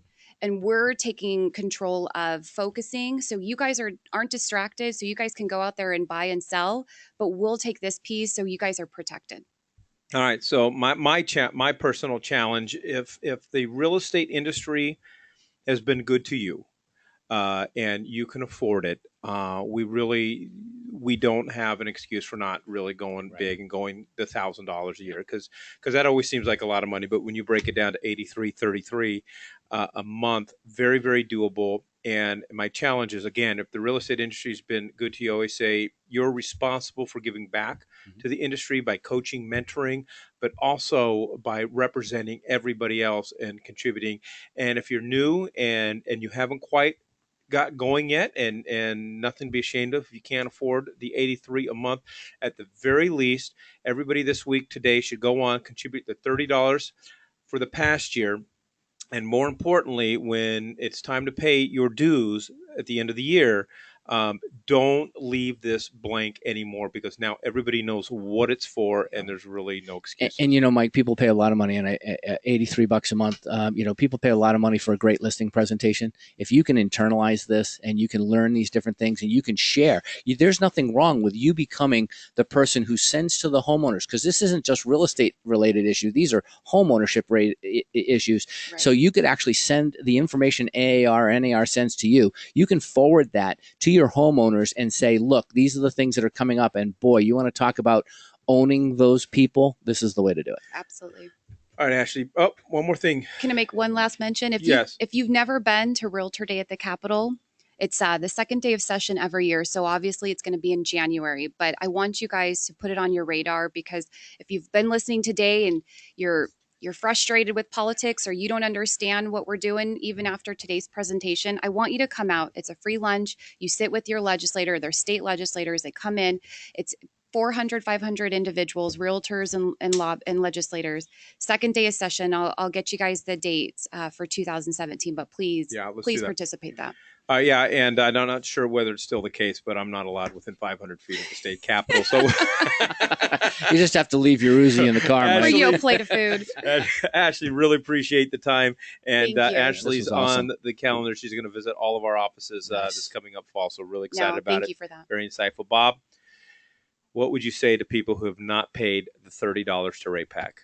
and we're taking control of focusing, so you guys aren't distracted, so you guys can go out there and buy and sell, but we'll take this piece so you guys are protected. All right. So my personal challenge, if the real estate industry has been good to you, and you can afford it, we don't have an excuse for not really going big and going the $1,000 a year, because that always seems like a lot of money. But when you break it down to $83.33 a month, very, very doable. And my challenge is, again, if the real estate industry has been good to you, I always say you're responsible for giving back to the industry by coaching, mentoring, but also by representing everybody else and contributing. And if you're new and you haven't quite got going yet, and nothing to be ashamed of, if you can't afford the $83 a month, at the very least, everybody this week today should go on, contribute the $30 for the past year. And more importantly, when it's time to pay your dues at the end of the year, don't leave this blank anymore, because now everybody knows what it's for, and there's really no excuse. And Mike, people pay a lot of money, and $83 a month. People pay a lot of money for a great listing presentation. If you can internalize this and you can learn these different things and you can share, there's nothing wrong with you becoming the person who sends to the homeowners, because this isn't just real estate related issue. These are home ownership issues. Right. So you could actually send the information NAR sends to you. You can forward that to your homeowners and say, look, these are the things that are coming up. And boy, you want to talk about owning those people, this is the way to do it. Absolutely. All right, Ashley. Oh, one more thing. Can I make one last mention? Yes. If you've never been to Realtor Day at the Capitol, it's the second day of session every year. So obviously it's going to be in January, but I want you guys to put it on your radar, because if you've been listening today and you're frustrated with politics, or you don't understand what we're doing even after today's presentation, I want you to come out. It's a free lunch. You sit with your legislator, their state legislators. They come in. It's 400, 500 individuals, realtors and legislators. Second day of session. I'll get you guys the dates for 2017, but please do that. participate that. Yeah, and I'm not sure whether it's still the case, but I'm not allowed within 500 feet of the state capitol. So you just have to leave your Uzi in the car. Bring Mike. you a plate of food. Ashley, really appreciate the time. And Thank you. Ashley's This was awesome. on the calendar. She's going to visit all of our offices this coming up fall. So really excited about Thank it. you for that. Very insightful. Bob, what would you say to people who have not paid the $30 to Rate Pack?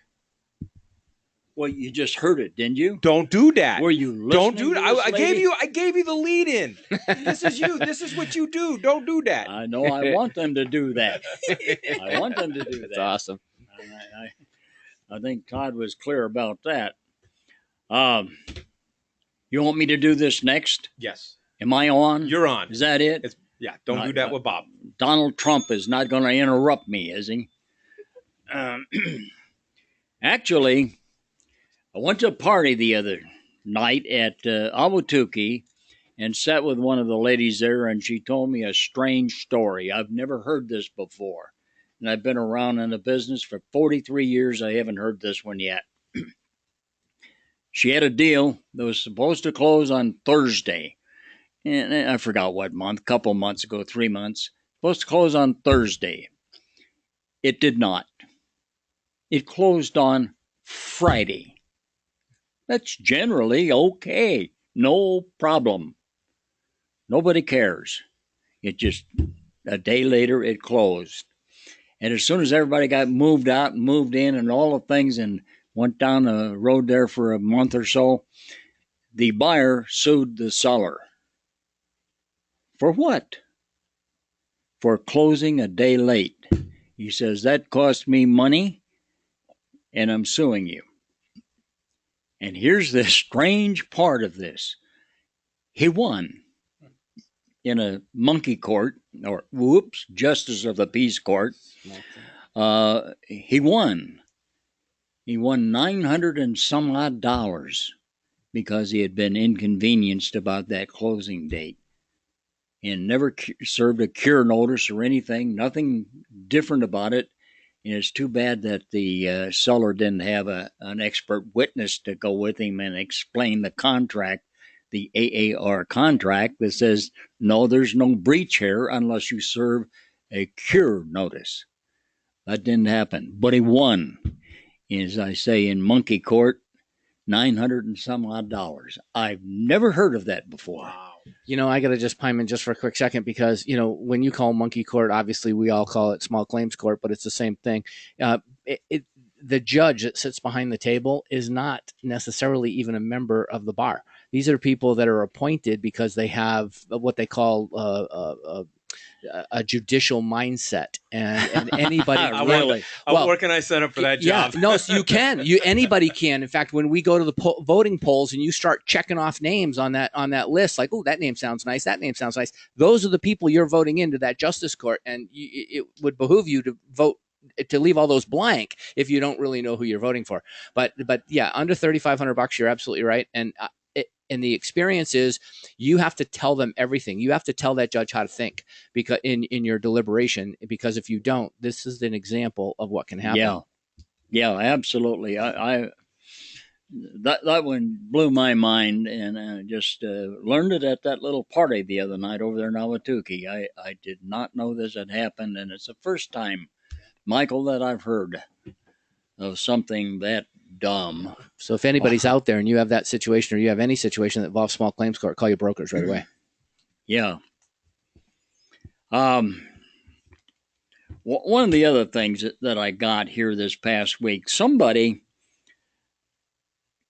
Well, you just heard it, didn't you? Don't do that. Were you listening? Don't do to that. this I lady? gave you the lead in. This is you. This is what you do. Don't do that. I know. I want them to do that. I want them to do That's that. awesome. I think Todd was clear about that. You want me to do this next? Yes. Am I on? You're on. Is that it? Don't do that with Bob. Donald Trump is not going to interrupt me, is he? Actually, I went to a party the night at Awatuki and sat with one of the ladies there, and she told me a strange story. I've never heard this before. And I've been around in the business for 43 years. I haven't heard this one yet. She had a deal that was supposed to close on Thursday. And I forgot what month, couple months ago, 3 months. Supposed to close on Thursday. It did not. It closed on Friday. That's generally okay. No problem. Nobody cares. It just, a day later, it closed. And as soon as everybody got moved out and moved in and all the things and went down the road there for a month or so, the buyer sued the seller. For what? For closing a day late. He says, that cost me money and I'm suing you. And here's the strange part of this. He won in a monkey court, or justice of the peace court. He won. He won $900 and some odd because he had been inconvenienced about that closing date and never served a cure notice or anything, nothing different about it. And it's too bad that the seller didn't have an expert witness to go with him and explain the contract, the AAR contract that says, no, there's no breach here unless you serve a cure notice. That didn't happen, but he won. As I say, in monkey court, $900 and some odd. I've never heard of that before. Wow. You know, I got to just chime in just for a quick second because, you know, when you call monkey court, obviously we all call it small claims court, but it's the same thing. The judge that sits behind the table is not necessarily even a member of the bar. These are people that are appointed because they have what they call a judicial mindset, and anybody really. Where can I set up for that job? Yeah, no, so you can. Anybody can. In fact, when we go to the voting polls and you start checking off names on that list, like, oh, that name sounds nice, that name sounds nice. Those are the people you're voting into that justice court, and it would behoove you to vote to leave all those blank if you don't really know who you're voting for. But yeah, under $3,500, you're absolutely right, and the experience is you have to tell them everything. You have to tell that judge how to think because in your deliberation, because if you don't, this is an example of what can happen. Yeah, absolutely. That one blew my mind, and I just learned it at that little party the other night over there in Awatuki. I did not know this had happened, and it's the first time, Michael, that I've heard of something that dumb. So if anybody's out there and you have that situation, or you have any situation that involves small claims court, call your brokers right away. Yeah. One of the other things that I got here this past week, somebody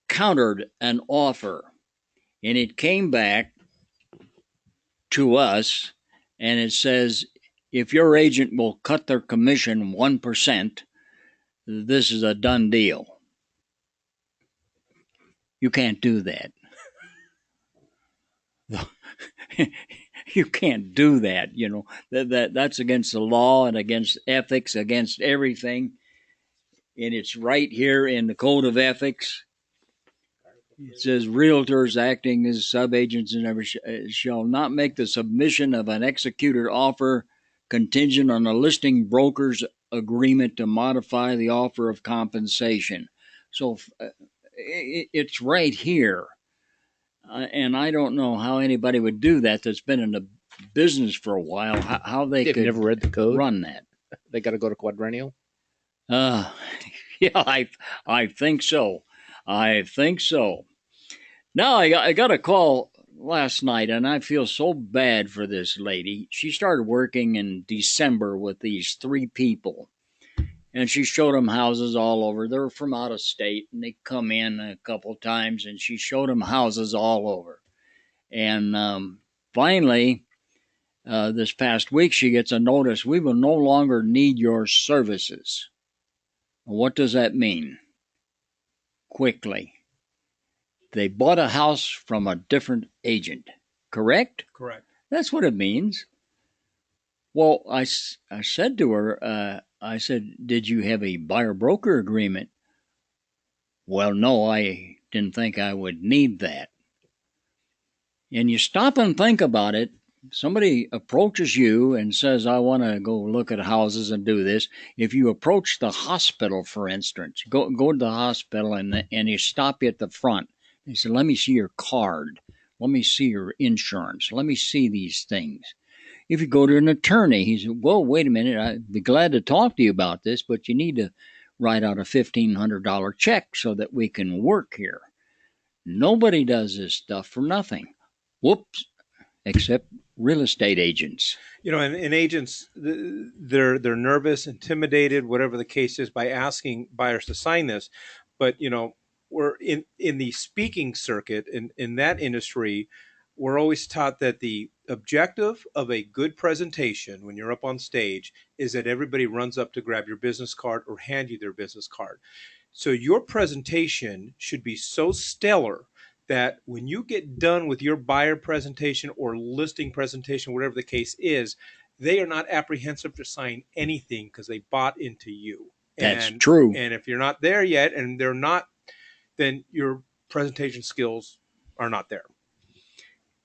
countered an offer, and it came back to us, and it says, if your agent will cut their commission 1%, this is a done deal. You can't do that. You can't do that. You know, that's against the law and against ethics, against everything. And it's right here in the Code of Ethics. It says realtors acting as subagents shall not make the submission of an executed offer contingent on a listing broker's agreement to modify the offer of compensation. So it's right here. And I don't know how anybody would do that that's been in the business for a while, how they've could never read the code. Run that. They got to go to quadrennial. Yeah, I think so. I think so. Now I got a call last night, and I feel so bad for this lady. She started working in December with these 3 people, and she showed them houses all over. They were from out of state, and they come in a couple times, and she showed them houses all over. And finally, this past week, she gets a notice, we will no longer need your services. What does that mean? Quickly. They bought a house from a different agent, correct? Correct. That's what it means. Well, I said to her, I said, did you have a buyer-broker agreement? Well, no, I didn't think I would need that. And you stop and think about it. Somebody approaches you and says, I want to go look at houses and do this. If you approach the hospital, for instance, go to the hospital and you stop you at the front. They say, let me see your card. Let me see your insurance. Let me see these things. If you go to an attorney, he said, well, wait a minute. I'd be glad to talk to you about this, but you need to write out a $1,500 check so that we can work here. Nobody does this stuff for nothing. Whoops. Except real estate agents. You know, and agents, they're nervous, intimidated, whatever the case is, by asking buyers to sign this. But, you know, we're in the speaking circuit, in that industry, we're always taught that the objective of a good presentation when you're up on stage is that everybody runs up to grab your business card or hand you their business card. So your presentation should be so stellar that when you get done with your buyer presentation or listing presentation, whatever the case is, they are not apprehensive to sign anything because they bought into you. That's true. And if you're not there yet and they're not, then your presentation skills are not there.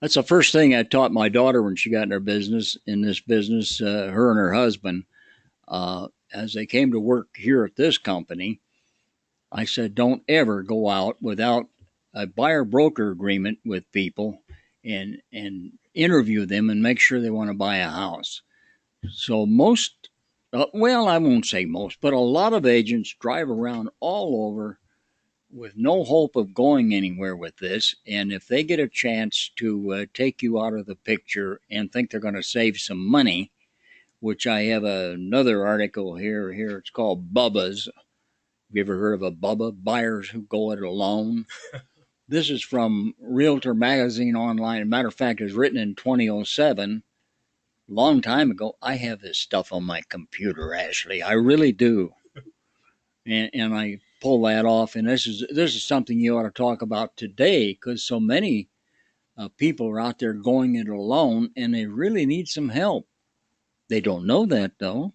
That's the first thing I taught my daughter when she got in this business, her and her husband, as they came to work here at this company. I said, don't ever go out without a buyer-broker agreement with people and interview them and make sure they want to buy a house. So most, well, I won't say most, but a lot of agents drive around all over with no hope of going anywhere with this. And if they get a chance to take you out of the picture and think they're going to save some money, which I have another article here. It's called Bubba's. Have you ever heard of a Bubba? Buyers who go it alone. This is from Realtor Magazine online. As a matter of fact, it was written in 2007, a long time ago. I have this stuff on my computer, Ashley. I really do. And I pull that off. And this is something you ought to talk about today, because so many people are out there going it alone, and they really need some help. They don't know that, though,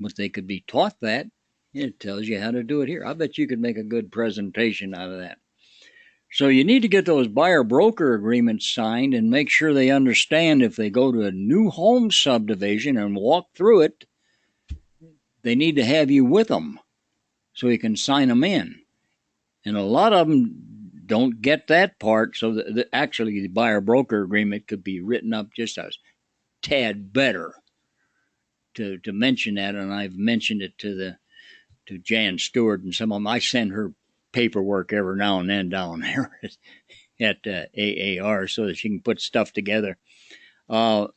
but they could be taught that. It tells you how to do it here. I bet you could make a good presentation out of that. So you need to get those buyer-broker agreements signed and make sure they understand if they go to a new home subdivision and walk through it, they need to have you with them so you can sign them in. And a lot of them don't get that part, so actually the buyer-broker agreement could be written up just a tad better to mention that, and I've mentioned it to Jan Stewart and some of them. I send her paperwork every now and then down there at AAR so that she can put stuff together. And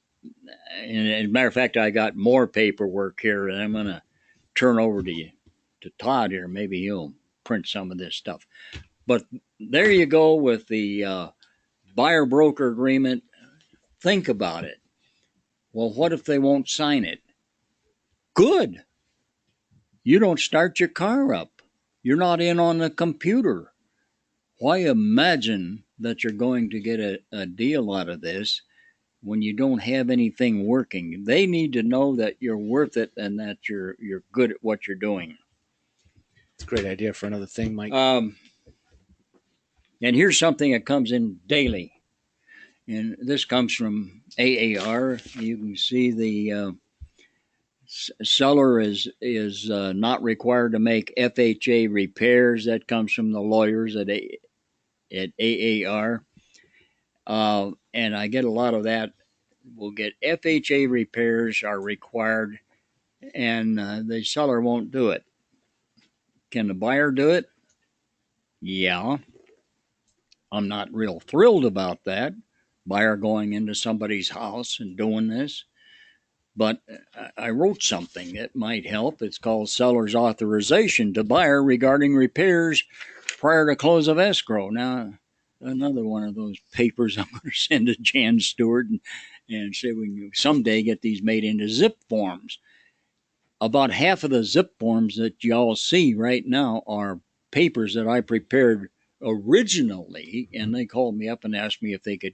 as a matter of fact, I got more paperwork here that I'm going to turn over to Todd here. Maybe he'll print some of this stuff. But there you go with the buyer-broker agreement. Think about it. Well, what if they won't sign it? Good. You don't start your car up. You're not in on the computer. Why imagine that you're going to get a deal out of this when you don't have anything working? They need to know that you're worth it and that you're good at what you're doing. It's a great idea for another thing, Mike. And here's something that comes in daily. And this comes from AAR. You can see the seller is not required to make FHA repairs. That comes from the lawyers at AAR. And I get a lot of that. We'll get FHA repairs are required, and the seller won't do it. Can the buyer do it? Yeah. I'm not real thrilled about that. Buyer going into somebody's house and doing this. But I wrote something that might help. It's called Seller's Authorization to Buyer Regarding Repairs Prior to Close of Escrow. Now, another one of those papers I'm going to send to Jan Stewart and say we can someday get these made into zip forms. About half of the zip forms that y'all see right now are papers that I prepared originally, and they called me up and asked me if they could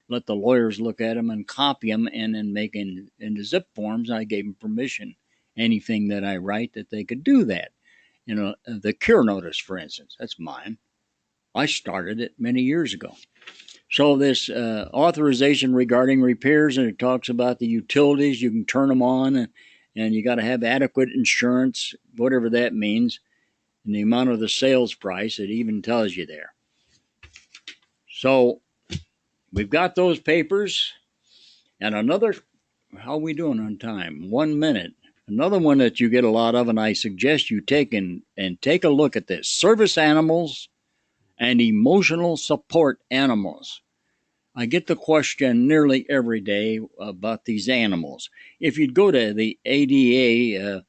let the lawyers look at them and copy them and then make into zip forms. I gave them permission, anything that I write, that they could do that. You know, the cure notice, for instance, that's mine. I started it many years ago. So this authorization regarding repairs, and it talks about the utilities, you can turn them on, and you got to have adequate insurance, whatever that means, and the amount of the sales price, it even tells you there. So we've got those papers, and another, how are we doing on time? 1 minute. Another one that you get a lot of, and I suggest you take and take a look at this: service animals and emotional support animals. I get the question nearly every day about these animals. If you'd go to the ADA,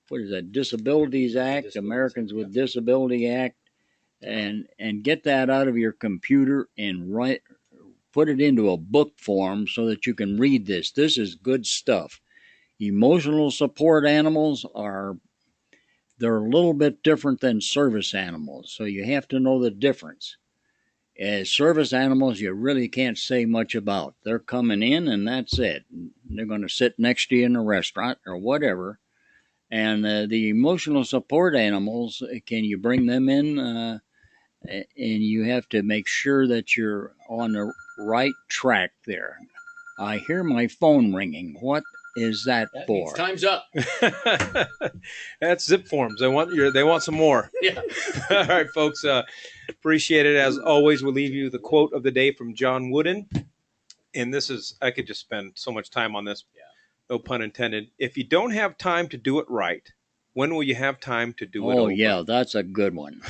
what is that, Disabilities Act, Americans with Disability Act, and get that out of your computer and put it into a book form so that you can read this. This is good stuff. Emotional support animals they're a little bit different than service animals, so you have to know the difference. As service animals, you really can't say much about. They're coming in and that's it. They're going to sit next to you in a restaurant or whatever. And the emotional support animals, can you bring them in? And you have to make sure that you're on the right track there. I hear my phone ringing. What is that for? Time's up. That's zip forms. They want some more. Yeah. All right, folks. Appreciate it. As always, we'll leave you the quote of the day from John Wooden. And this is, I could just spend so much time on this. Yeah. No pun intended. If you don't have time to do it right, when will you have time to do it over? Oh, yeah, that's a good one.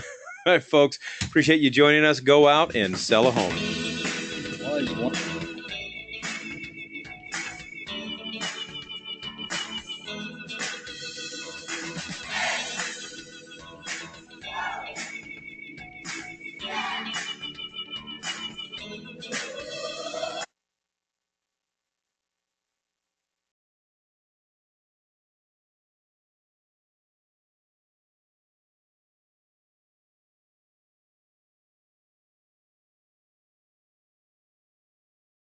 All right, folks. Appreciate you joining us. Go out and sell a home.